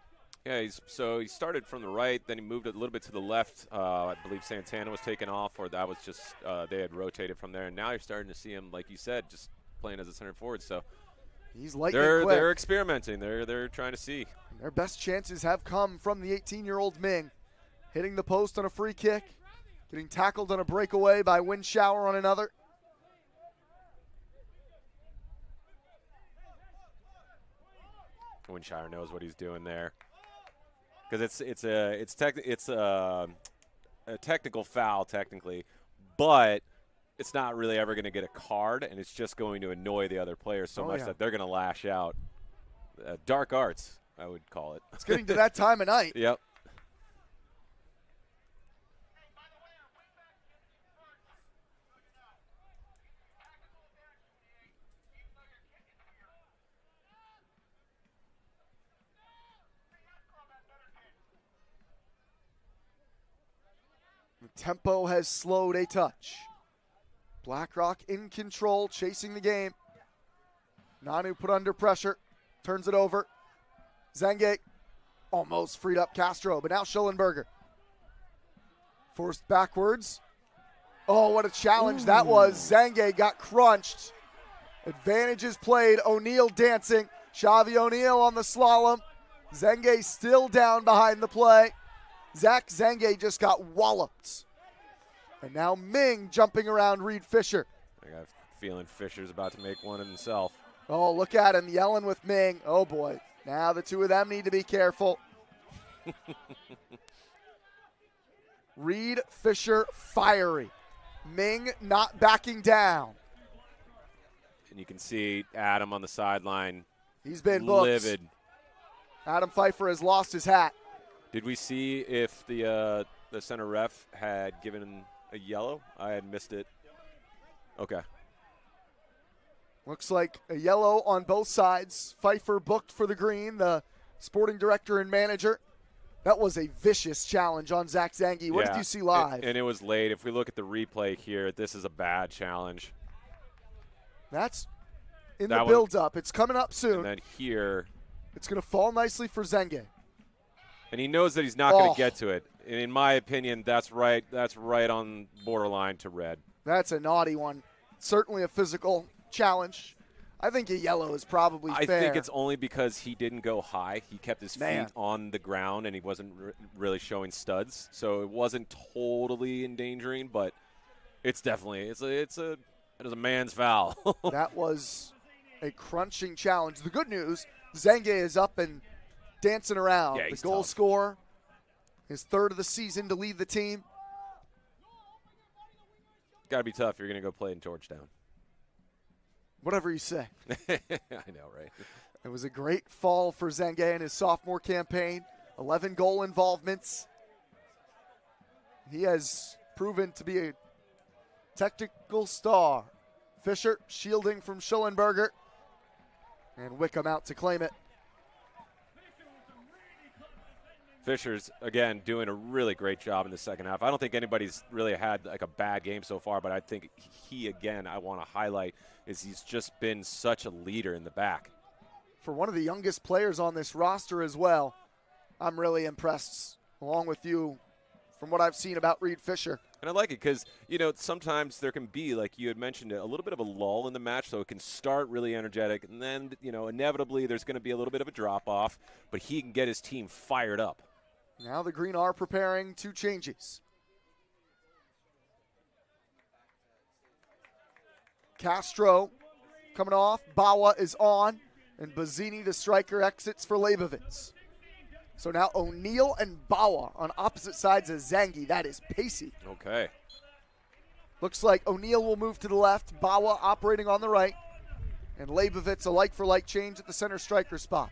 Yeah, he started from the right, then he moved a little bit to the left. I believe Santana was taken off, or that was just they had rotated from there. And now you're starting to see him, like you said, just playing as a center forward. So he's lightning quick. They're experimenting. They're trying to see. Their best chances have come from the 18-year-old Ming, hitting the post on a free kick, getting tackled on a breakaway by Windshower on another. Winshire knows what he's doing there, because it's a technical foul technically, but it's not really ever going to get a card, and it's just going to annoy the other players so much that they're going to lash out. Dark arts, I would call it. It's getting to that time of night. Yep. The tempo has slowed a touch. BlackRock in control, chasing the game. Nanu put under pressure, turns it over. Zenge almost freed up Castro, but now Schollenberger. Forced backwards. Oh, what a challenge that was. Zenge got crunched. Advantages played. O'Neal dancing. Xavi O'Neal on the slalom. Zenge still down behind the play. Zach Zenge just got walloped. And now Ming jumping around Reed Fisher. I got a feeling Fisher's about to make one himself. Oh, look at him yelling with Ming. Oh, boy. Now the two of them need to be careful. Reed Fisher fiery. Ming not backing down. And you can see Adam on the sideline. He's been booked. Livid. Adam Fifer has lost his hat. Did we see if the center ref had given a yellow? I had missed it. Okay. Looks like a yellow on both sides. Fifer booked for the Green, the sporting director and manager. That was a vicious challenge on Zach Zenge. What did you see live? And it was late. If we look at the replay here, this is a bad challenge. That's in the build-up. It's coming up soon. And then here. It's going to fall nicely for Zenge. And he knows that he's not going to get to it. And in my opinion, that's right on borderline to red. That's a naughty one. Certainly a physical challenge. I think a yellow is probably fair. I think it's only because he didn't go high. He kept his feet on the ground, and he wasn't really showing studs. So it wasn't totally endangering, but it's definitely it is a man's foul. That was a crunching challenge. The good news, Zengi is up and dancing around. Yeah, the he's goal tough. scorer, his third of the season to lead the team. Got to be tough if you're going to go play in Georgetown. Whatever you say. I know, right? It was a great fall for Zengi in his sophomore campaign. 11 goal involvements. He has proven to be a technical star. Fisher shielding from Schellenberger. And Wickham out to claim it. Fisher's, again, doing a really great job in the second half. I don't think anybody's really had like a bad game so far, but I think he, again, I want to highlight is he's just been such a leader in the back. For one of the youngest players on this roster as well, I'm really impressed, along with you, from what I've seen about Reed Fisher. And I like it because, you know, sometimes there can be, like you had mentioned, a little bit of a lull in the match, so it can start really energetic, and then, you know, inevitably there's going to be a little bit of a drop-off, but he can get his team fired up. Now the Green are preparing 2 changes. Castro coming off, Bawa is on, and Bazzini, the striker, exits for Leibovitz. So now O'Neal and Bawa on opposite sides of Zengi. That is pacey. Okay. Looks like O'Neal will move to the left, Bawa operating on the right, and Leibovitz a like-for-like change at the center striker spot.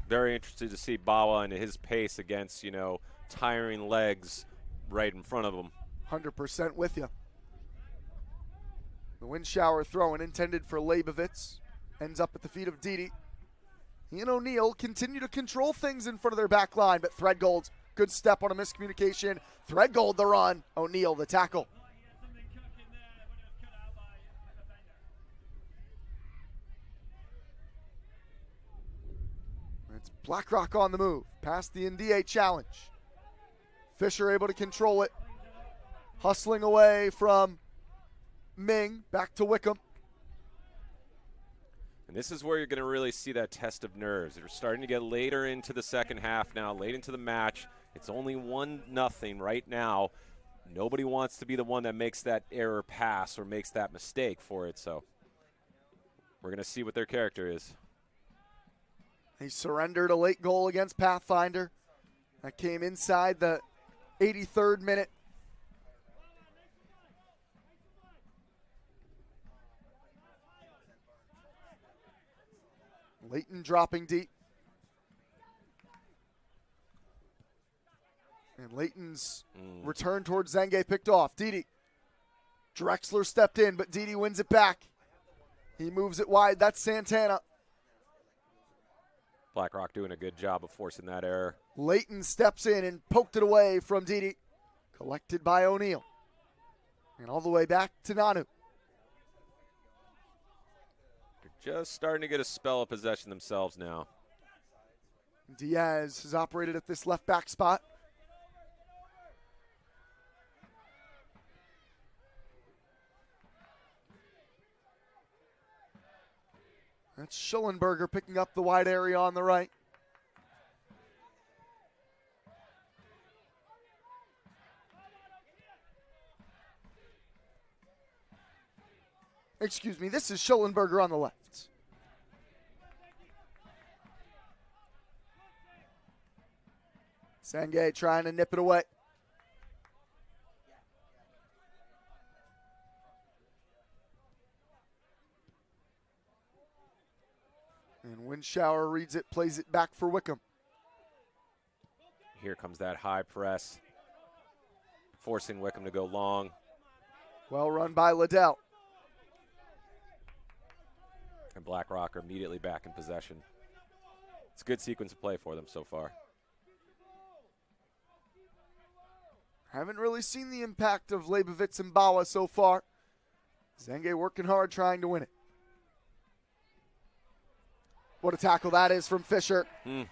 Very interested to see Bawa and his pace against, you know, tiring legs right in front of him. 100% with you. The wind shower throw-in intended for Leibovitz ends up at the feet of Didi. He and O'Neal continue to control things in front of their back line, but Threadgold's good step on a miscommunication. Threadgold the run, O'Neal the tackle. It's Blackrock on the move, past the NDA challenge. Fisher able to control it. Hustling away from Ming, back to Wickham. And this is where you're going to really see that test of nerves. They're starting to get later into the second half now, late into the match. It's only 1-0 right now. Nobody wants to be the one that makes that error pass or makes that mistake for it. So we're going to see what their character is. He surrendered a late goal against Pathfinder. That came inside the 83rd minute. Leighton dropping deep. And Leighton's return towards Zengi picked off. Didi. Drexler stepped in, but Didi wins it back. He moves it wide. That's Santana. Blackrock doing a good job of forcing that error. Leighton steps in and poked it away from Didi. Collected by O'Neal. And all the way back to Nanu. Just starting to get a spell of possession themselves now. Diaz has operated at this left back spot. That's Schellenberger picking up the wide area on the right. Excuse me, this is Schellenberger on the left. Sangay trying to nip it away. And Windshower reads it, plays it back for Wickham. Here comes that high press, forcing Wickham to go long. Well run by Liddell. And Blackrock are immediately back in possession. It's a good sequence of play for them so far. Haven't really seen the impact of Leibovitz and Bawa so far. Zengi working hard trying to win it. What a tackle that is from Fisher. And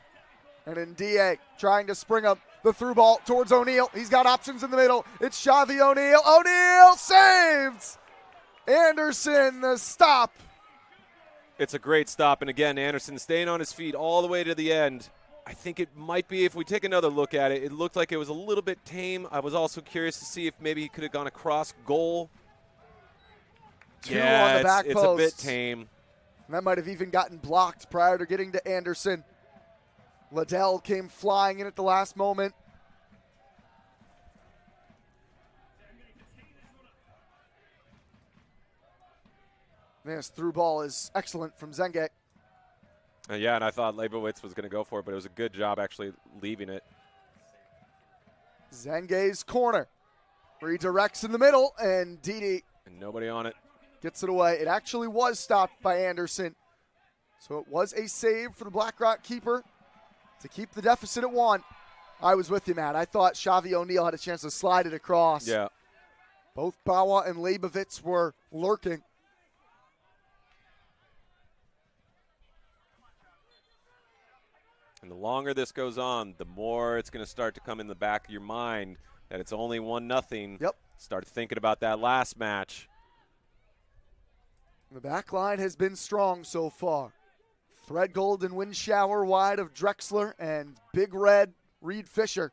then DA trying to spring up the through ball towards O'Neal. He's got options in the middle. It's Xavi O'Neal. O'Neal saved! Anderson, the stop. It's a great stop. And again, Anderson staying on his feet all the way to the end. I think it might be. If we take another look at it, it looked like it was a little bit tame. I was also curious to see if maybe he could have gone across goal. Two on the back it's a bit tame. And that might have even gotten blocked prior to getting to Anderson. Liddell came flying in at the last moment. This through ball is excellent from Zengek. Yeah, and I thought Leibowitz was going to go for it, but it was a good job actually leaving it. Zengek's corner. Redirects in the middle, and Didi. And nobody on it. Gets it away. It actually was stopped by Anderson. So it was a save for the BlackRock keeper to keep the deficit at 1. I was with you, Matt. I thought Xavi O'Neal had a chance to slide it across. Yeah. Both Bawa and Leibowitz were lurking. And the longer this goes on, the more it's going to start to come in the back of your mind that it's only 1-0. Yep. Start thinking about that last match. The back line has been strong so far. Threadgold and Windshower wide of Drexler and Big Red Reed Fisher.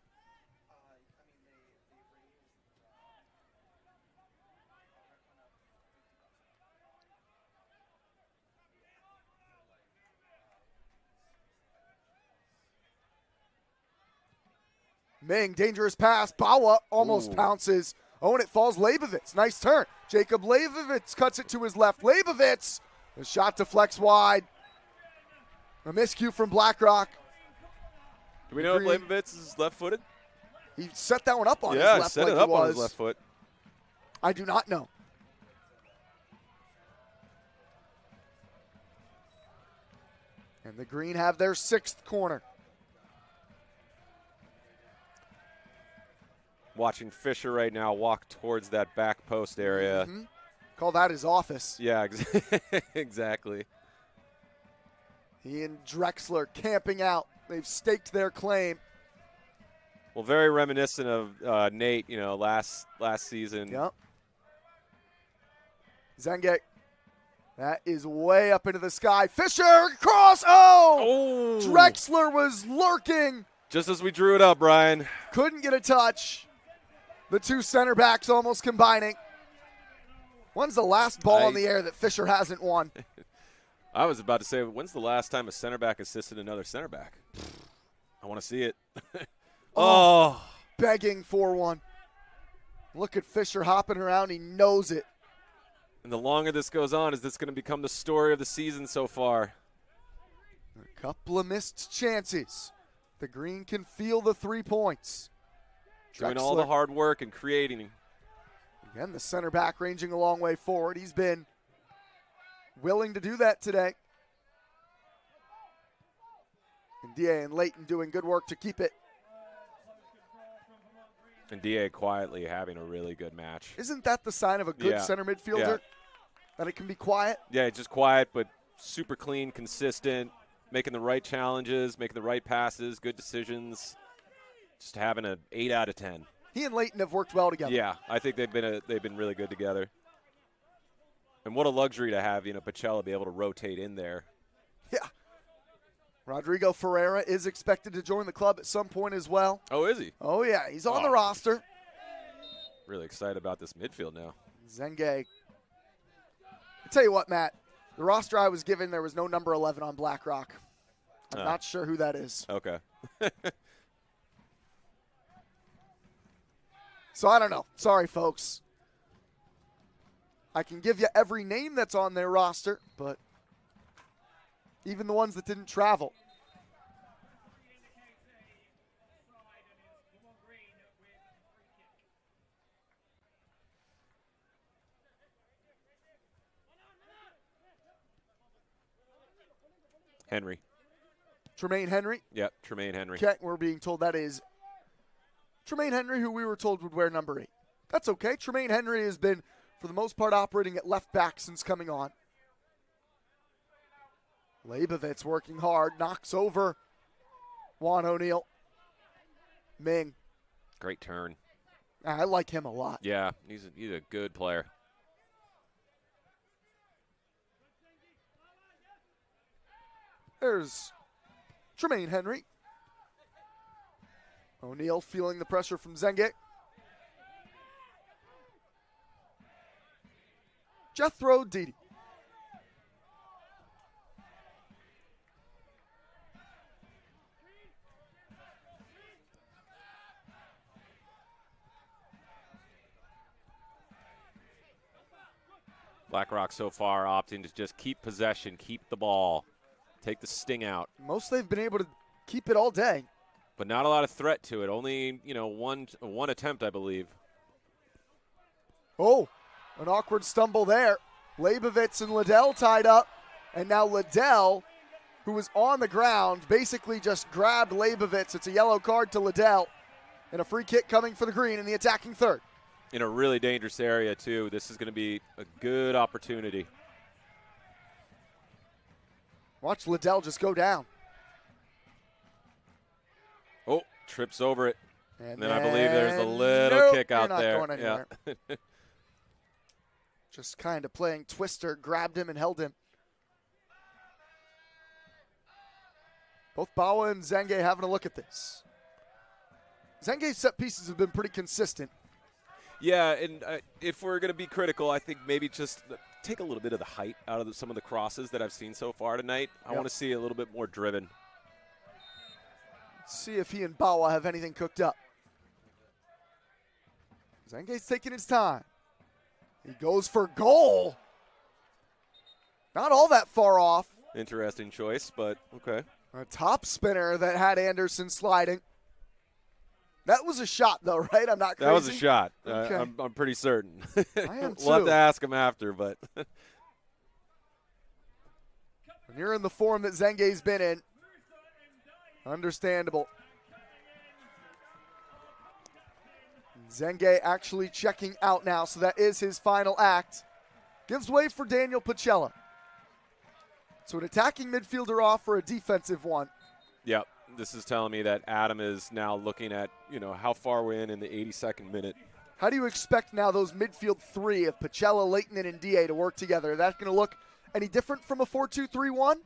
Ming, dangerous pass. Bawa almost pounces. Oh, and it falls Leibowitz. Nice turn. Jacob Leibowitz cuts it to his left. Leibowitz, the shot deflects wide. A miscue from BlackRock. Do we know if Leibowitz is left-footed? He set that one up on his Yeah, left set like it up he was. on his left foot. I do not know. And the Green have their 6th corner. Watching Fisher right now walk towards that back post area. Mm-hmm. Call that his office. Yeah, exactly. He and Drexler camping out. They've staked their claim. Well, very reminiscent of Nate, last season. Yep. Zengek. That is way up into the sky. Fisher, cross. Oh! Drexler was lurking. Just as we drew it up, Brian. Couldn't get a touch. The two center backs almost combining. When's the last ball in the air that Fisher hasn't won? I was about to say, when's the last time a center back assisted another center back? I want to see it. Begging for one. Look at Fisher hopping around. He knows it. And the longer this goes on, is this going to become the story of the season so far? A couple of missed chances. The Green can feel the 3 points. Doing all the hard work and creating. Again, the center back ranging a long way forward. He's been willing to do that today. And D.A. and Leighton doing good work to keep it. And D.A. quietly having a really good match. Isn't that the sign of a good center midfielder? Yeah. That it can be quiet? Yeah, just quiet, but super clean, consistent, making the right challenges, making the right passes, good decisions. Just having an 8 out of 10. He and Leighton have worked well together. Yeah, I think they've been really good together. And what a luxury to have, Pacella be able to rotate in there. Yeah. Rodrigo Ferreira is expected to join the club at some point as well. Oh, is he? Oh, yeah. He's on the roster. Really excited about this midfield now. Zengek. I'll tell you what, Matt. The roster I was given, there was no number 11 on BlackRock. I'm not sure who that is. Okay. So I don't know. Sorry, folks. I can give you every name that's on their roster, but even the ones that didn't travel. Henry. Tremaine Henry? Yep, Tremaine Henry. Okay, we're being told that is Tremaine Henry, who we were told would wear number 8. That's okay. Tremaine Henry has been, for the most part, operating at left back since coming on. Leibowitz working hard, knocks over Juan O'Neal. Ming. Great turn. I like him a lot. Yeah, he's a good player. There's Tremaine Henry. O'Neal feeling the pressure from Zenge. Jethro Didi. BlackRock so far opting to just keep possession, keep the ball, take the sting out. Most they've been able to keep it all day. But not a lot of threat to it. Only, one attempt, I believe. Oh, an awkward stumble there. Leibovitz and Liddell tied up. And now Liddell, who was on the ground, basically just grabbed Leibovitz. It's a yellow card to Liddell. And a free kick coming for the Green in the attacking third. In a really dangerous area, too. This is going to be a good opportunity. Watch Liddell just go down. Oh, trips over it. And then I believe there's a little kick out there. Going anywhere. Yeah. Just kind of playing twister, grabbed him and held him. Both Bawa and Zenge having a look at this. Zenge's set pieces have been pretty consistent. Yeah, and if we're going to be critical, I think maybe just take a little bit of the height out of some of the crosses that I've seen so far tonight. I want to see a little bit more driven. See if he and Bawa have anything cooked up. Zenge's taking his time. He goes for goal. Not all that far off. Interesting choice, but okay. A top spinner that had Anderson sliding. That was a shot, though, right? I'm not crazy. That was a shot. Okay. I'm pretty certain. I am too. We'll have to ask him after, but. When you're in the form that Zenge's been in, understandable. Zenge actually checking out now, so that is his final act. Gives way for Daniel Pacella. So an attacking midfielder off for a defensive one. Yep. This is telling me that Adam is now looking at, how far we're in the 82nd minute. How do you expect now those midfield three of Pacella, Leighton, and Ndie to work together? Is that going to look any different from a 4-2-3-1?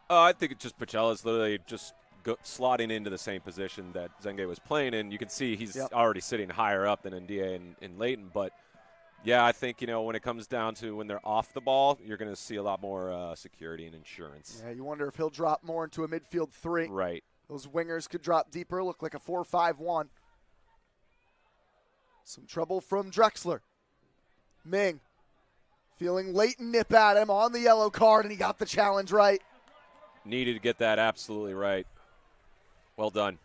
I think it's just Pacella's literally just slotting into the same position that Zenge was playing in. You can see he's already sitting higher up than Ndie and Leighton. But, yeah, I think, when it comes down to when they're off the ball, you're going to see a lot more security and insurance. Yeah, you wonder if he'll drop more into a midfield three. Right. Those wingers could drop deeper, look like a 4-5-1. Some trouble from Drexler. Ming feeling Leighton nip at him on the yellow card, and he got the challenge right. Needed to get that absolutely right. Well done.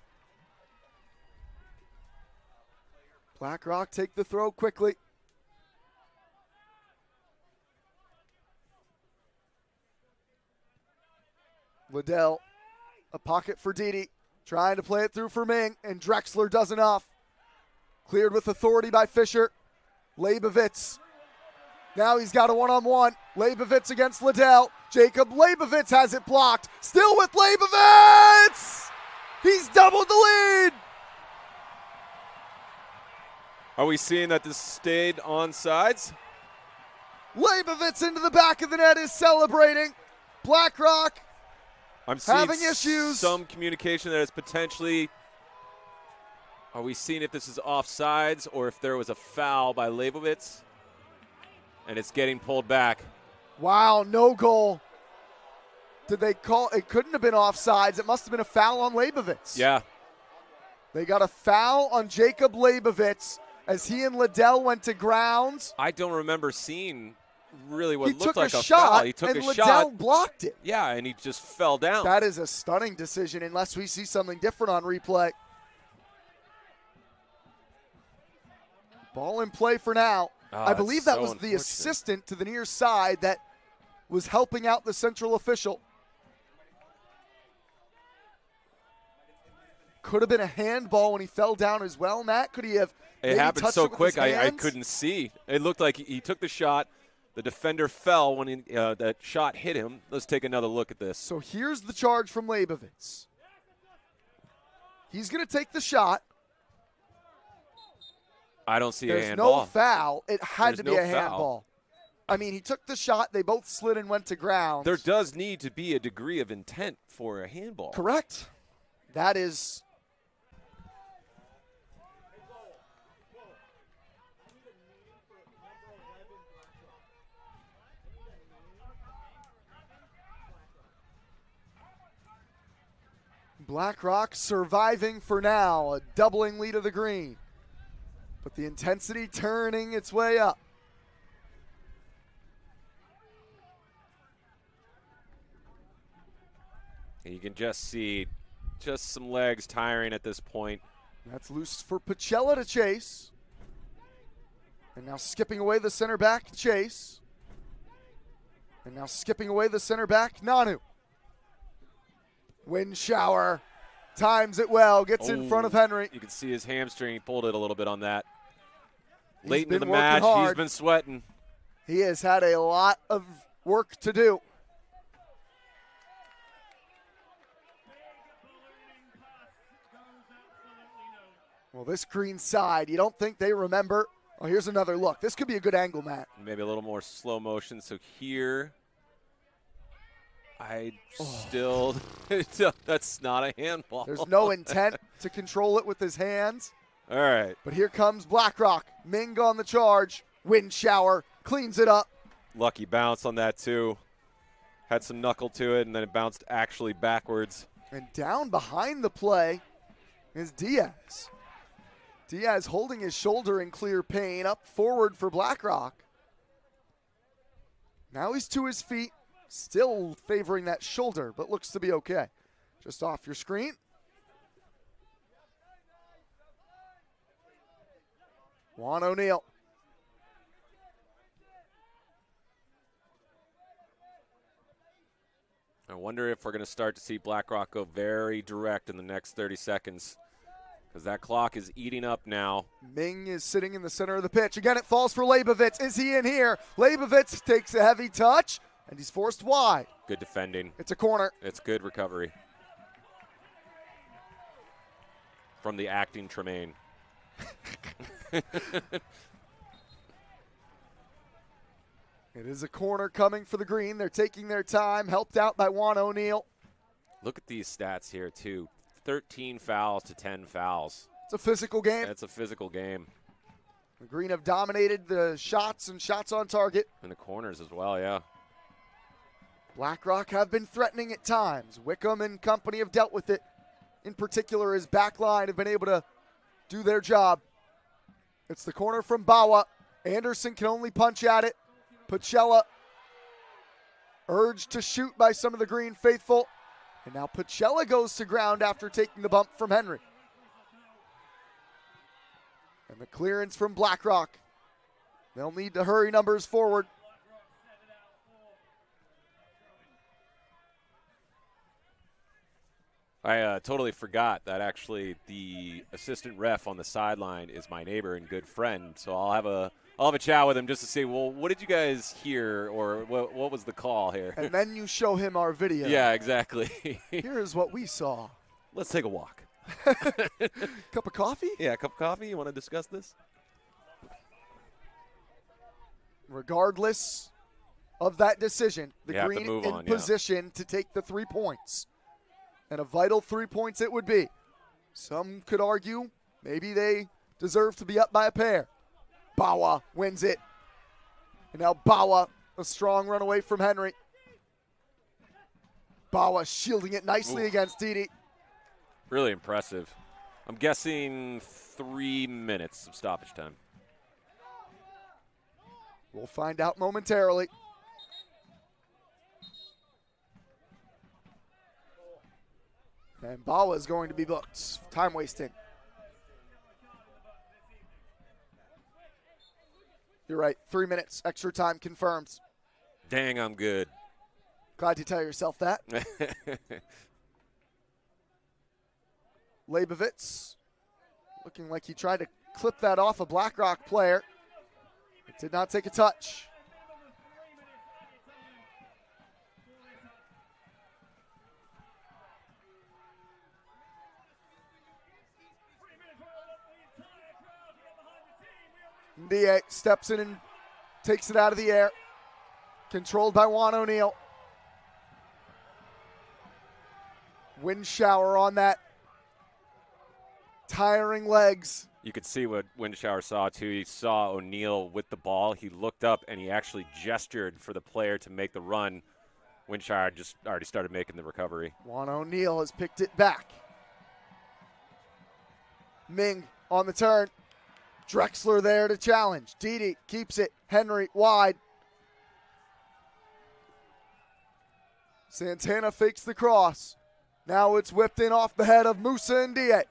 BlackRock take the throw quickly. Liddell, a pocket for Didi, trying to play it through for Ming, and Drexler does enough. Cleared with authority by Fisher. Leibovitz. Now he's got a one-on-one. Leibovitz against Liddell. Jacob Leibovitz has it blocked. Still with Leibovitz! He's doubled the lead! Are we seeing that this stayed on sides? Leibovitz into the back of the net is celebrating. BlackRock I'm seeing having issues. Some communication that is potentially. Are we seeing if this is offsides or if there was a foul by Leibovitz? And it's getting pulled back. Wow, no goal. Did they call? It couldn't have been offsides. It must have been a foul on Leibovitz. Yeah. They got a foul on Jacob Leibovitz as he and Liddell went to ground. I don't remember seeing really what he looked like a foul. Shot, He took and a Liddell shot. blocked it. Yeah, and he just fell down. That is a stunning decision unless we see something different on replay. Ball in play for now. I believe that was the assistant to the near side that was helping out the central official. Could have been a handball when he fell down as well, Matt. Could he have? It happened so quick, I couldn't see. It looked like he took the shot. The defender fell when that shot hit him. Let's take another look at this. So here's the charge from Leibovitz. He's going to take the shot. I don't see There's a handball. no foul. It had to be no a handball. I mean, he took the shot. They both slid and went to ground. There does need to be a degree of intent for a handball. Correct. That is BlackRock surviving for now, a doubling lead of the green. But the intensity turning its way up. You can just see just some legs tiring at this point. That's loose for Pachella to chase. And now skipping away the center back, Chase. And now skipping away the center back, Nanu. Wind shower, times it well, gets in front of Henry. You can see his hamstring, he pulled it a little bit on that. Late He's into the been working match, hard. he's been sweating. He has had a lot of work to do. Well, this green side, you don't think they remember. Oh, here's another look. This could be a good angle, Matt. Maybe a little more slow motion. So here, that's not a handball. There's no intent to control it with his hands. All right. But here comes BlackRock. Ming on the charge. Wind shower. Cleans it up. Lucky bounce on that, too. Had some knuckle to it, and then it bounced actually backwards. And down behind the play is Diaz. Diaz holding his shoulder in clear pain. Up forward for BlackRock. Now he's to his feet. Still favoring that shoulder, but looks to be okay. Just off your screen. Juan O'Neill. I wonder if we're going to start to see BlackRock go very direct in the next 30 seconds because that clock is eating up now. Ming is sitting in the center of the pitch. Again, it falls for Leibovitz. Is he in here? Leibovitz takes a heavy touch, and he's forced wide. Good defending. It's a corner. It's good recovery from the acting Tremaine. It is a corner coming for the green. They're taking their time, helped out by Juan O'Neill. Look at these stats here, too. 13 fouls to 10 fouls. It's a physical game. It's a physical game. The green have dominated the shots and shots on target. In the corners as well, yeah. BlackRock have been threatening at times. Wickham and company have dealt with it. In particular, his back line have been able to do their job. It's the corner from Bawa. Anderson can only punch at it. Pachella urged to shoot by some of the green faithful. And now Pachella goes to ground after taking the bump from Henry. And the clearance from BlackRock. They'll need to hurry numbers forward. I totally forgot that actually the assistant ref on the sideline is my neighbor and good friend. So I'll have a chat with him just to see, well, what did you guys hear or what was the call here? And then you show him our video. Yeah, exactly. Here's what we saw. Let's take a walk. Cup of coffee? Yeah, a cup of coffee. You want to discuss this? Regardless of that decision, the You have to green move in on, yeah. position to take the 3 points. And a vital 3 points it would be. Some could argue maybe they deserve to be up by a pair. Bawa wins it. And now Bawa, a strong run away from Henry. Bawa shielding it nicely against Didi. Really impressive. I'm guessing 3 minutes of stoppage time. We'll find out momentarily. And Bawa is going to be booked. Time wasting. You're right. 3 minutes. Extra time confirmed. Dang, I'm good. Glad you tell yourself that. Leibovitz looking like he tried to clip that off a BlackRock player. It did not take a touch. Ndiaye steps in and takes it out of the air. Controlled by Juan O'Neill. Wind shower on that. Tiring legs. You could see what Windshower saw, too. He saw O'Neill with the ball. He looked up, and he actually gestured for the player to make the run. Winshire just already started making the recovery. Juan O'Neill has picked it back. Ming on the turn. Drexler there to challenge. Didi keeps it. Henry wide. Santana fakes the cross. Now it's whipped in off the head of Musa Ndiaye.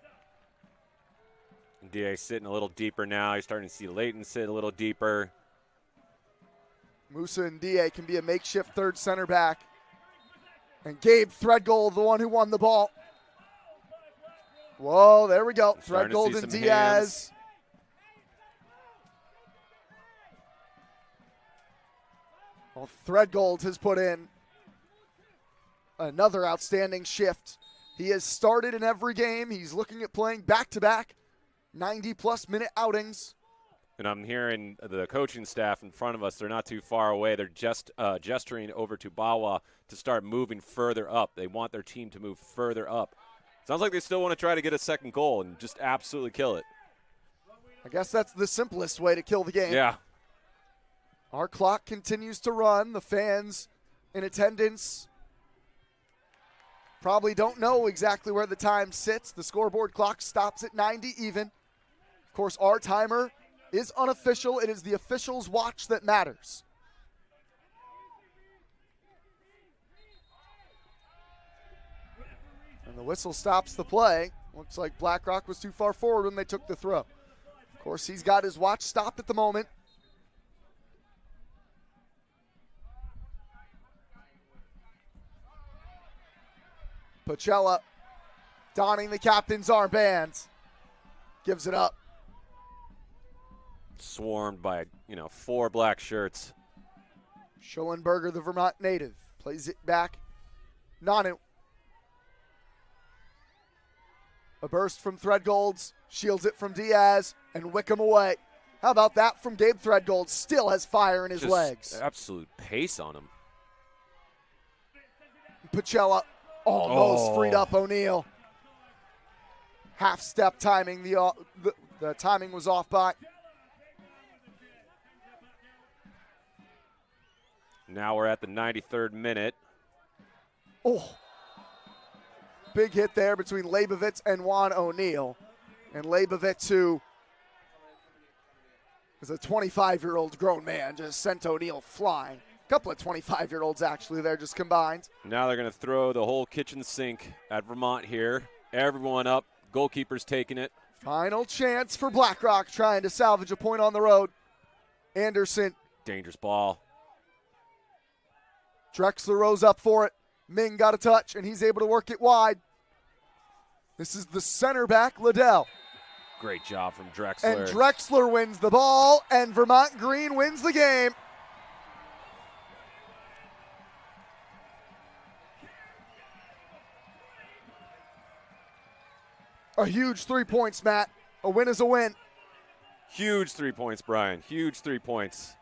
Ndiaye sitting a little deeper now. You're starting to see Leighton sit a little deeper. Musa Ndiaye can be a makeshift third center back. And Gabe Threadgold, the one who won the ball. Whoa, there we go. Threadgold and Diaz. Hands. Well, Threadgold has put in another outstanding shift. He has started in every game. He's looking at playing back-to-back 90-plus minute outings. And I'm hearing the coaching staff in front of us. They're not too far away. They're just gesturing over to Bawa to start moving further up. They want their team to move further up. Sounds like they still want to try to get a second goal and just absolutely kill it. I guess that's the simplest way to kill the game. Yeah. Our clock continues to run. The fans in attendance probably don't know exactly where the time sits. The scoreboard clock stops at 90 even. Of course, our timer is unofficial. It is the official's watch that matters. And the whistle stops the play. Looks like BlackRock was too far forward when they took the throw. Of course, he's got his watch stopped at the moment. Pacella donning the captain's armband. Gives it up. Swarmed by, 4 black shirts. Schoenberger, the Vermont native, plays it back. Nanu. A burst from Threadgold, shields it from Diaz, and Wickham away. How about that from Gabe Threadgold? Still has fire in his legs. Absolute pace on him. Pacella almost freed up O'Neill. Half step timing. The timing was off by. Now we're at the 93rd minute. Oh. Big hit there between Leibovitz and Juan O'Neill. And Leibovitz, who is a 25-year-old grown man, just sent O'Neill flying. A couple of 25-year-olds actually there just combined. Now they're going to throw the whole kitchen sink at Vermont here. Everyone up. Goalkeeper's taking it. Final chance for BlackRock trying to salvage a point on the road. Anderson. Dangerous ball. Drexler rose up for it. Ming got a touch, and he's able to work it wide. This is the center back, Liddell. Great job from Drexler. And Drexler wins the ball, and Vermont Green wins the game. A huge 3 points, Matt. A win is a win. Huge 3 points, Brian. Huge 3 points.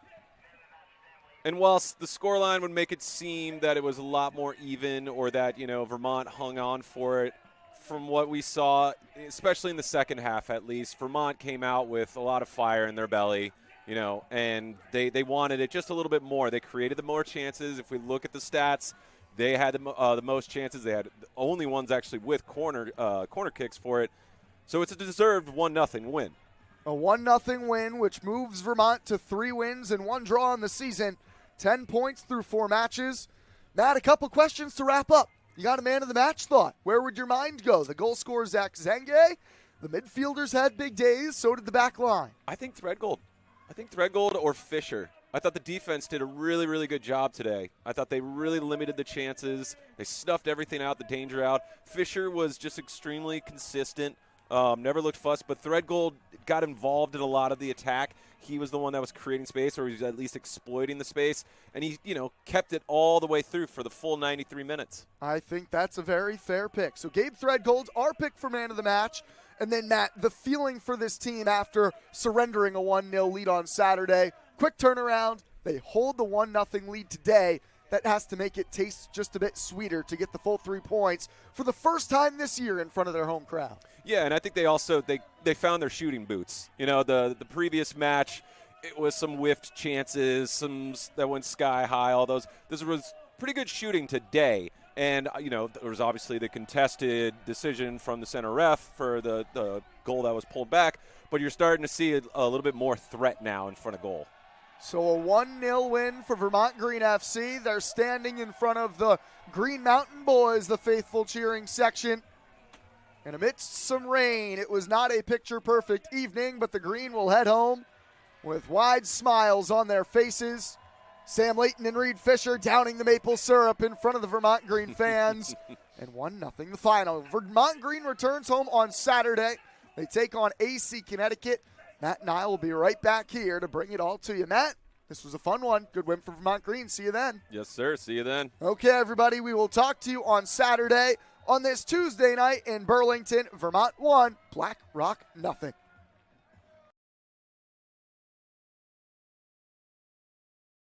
And whilst the scoreline would make it seem that it was a lot more even or that, Vermont hung on for it, from what we saw, especially in the second half at least, Vermont came out with a lot of fire in their belly, and they wanted it just a little bit more. They created the more chances. If we look at the stats, they had the most chances. They had the only ones actually with corner kicks for it. So it's a deserved 1-0 win. A 1-0 win, which moves Vermont to 3 wins and 1 draw in the season. 10 points through 4 matches. Matt, a couple questions to wrap up. You got a man of the match thought. Where would your mind go? The goal scorer, Zach Zenge. The midfielders had big days. So did the back line. I think Threadgold or Fisher. I thought the defense did a really, really good job today. I thought they really limited the chances. They snuffed everything out, the danger out. Fisher was just extremely consistent. Never looked fussed, but Threadgold got involved in a lot of the attack. He was the one that was creating space, or he was at least exploiting the space, and he, kept it all the way through for the full 93 minutes. I think that's a very fair pick. So Gabe Threadgold, our pick for man of the match, and then Matt, the feeling for this team after surrendering a 1-0 lead on Saturday. Quick turnaround. They hold the 1-0 lead today. That has to make it taste just a bit sweeter to get the full 3 points for the first time this year in front of their home crowd. Yeah, and I think they also they found their shooting boots. The previous match, it was some whiffed chances, some that went sky high. All those. This was pretty good shooting today. And, there was obviously the contested decision from the center ref for the goal that was pulled back, but you're starting to see a little bit more threat now in front of goal. So a 1-0 win for Vermont Green FC. They're standing in front of the Green Mountain Boys, the faithful cheering section. And amidst some rain, it was not a picture-perfect evening, but the Green will head home with wide smiles on their faces. Sam Layton and Reed Fisher downing the maple syrup in front of the Vermont Green fans. And 1-0 the final. Vermont Green returns home on Saturday. They take on AC Connecticut. Matt and I will be right back here to bring it all to you. Matt, this was a fun one. Good win for Vermont Green. See you then. Yes, sir. See you then. Okay, everybody. We will talk to you on Saturday on this Tuesday night in Burlington. Vermont 1, Black Rock nothing.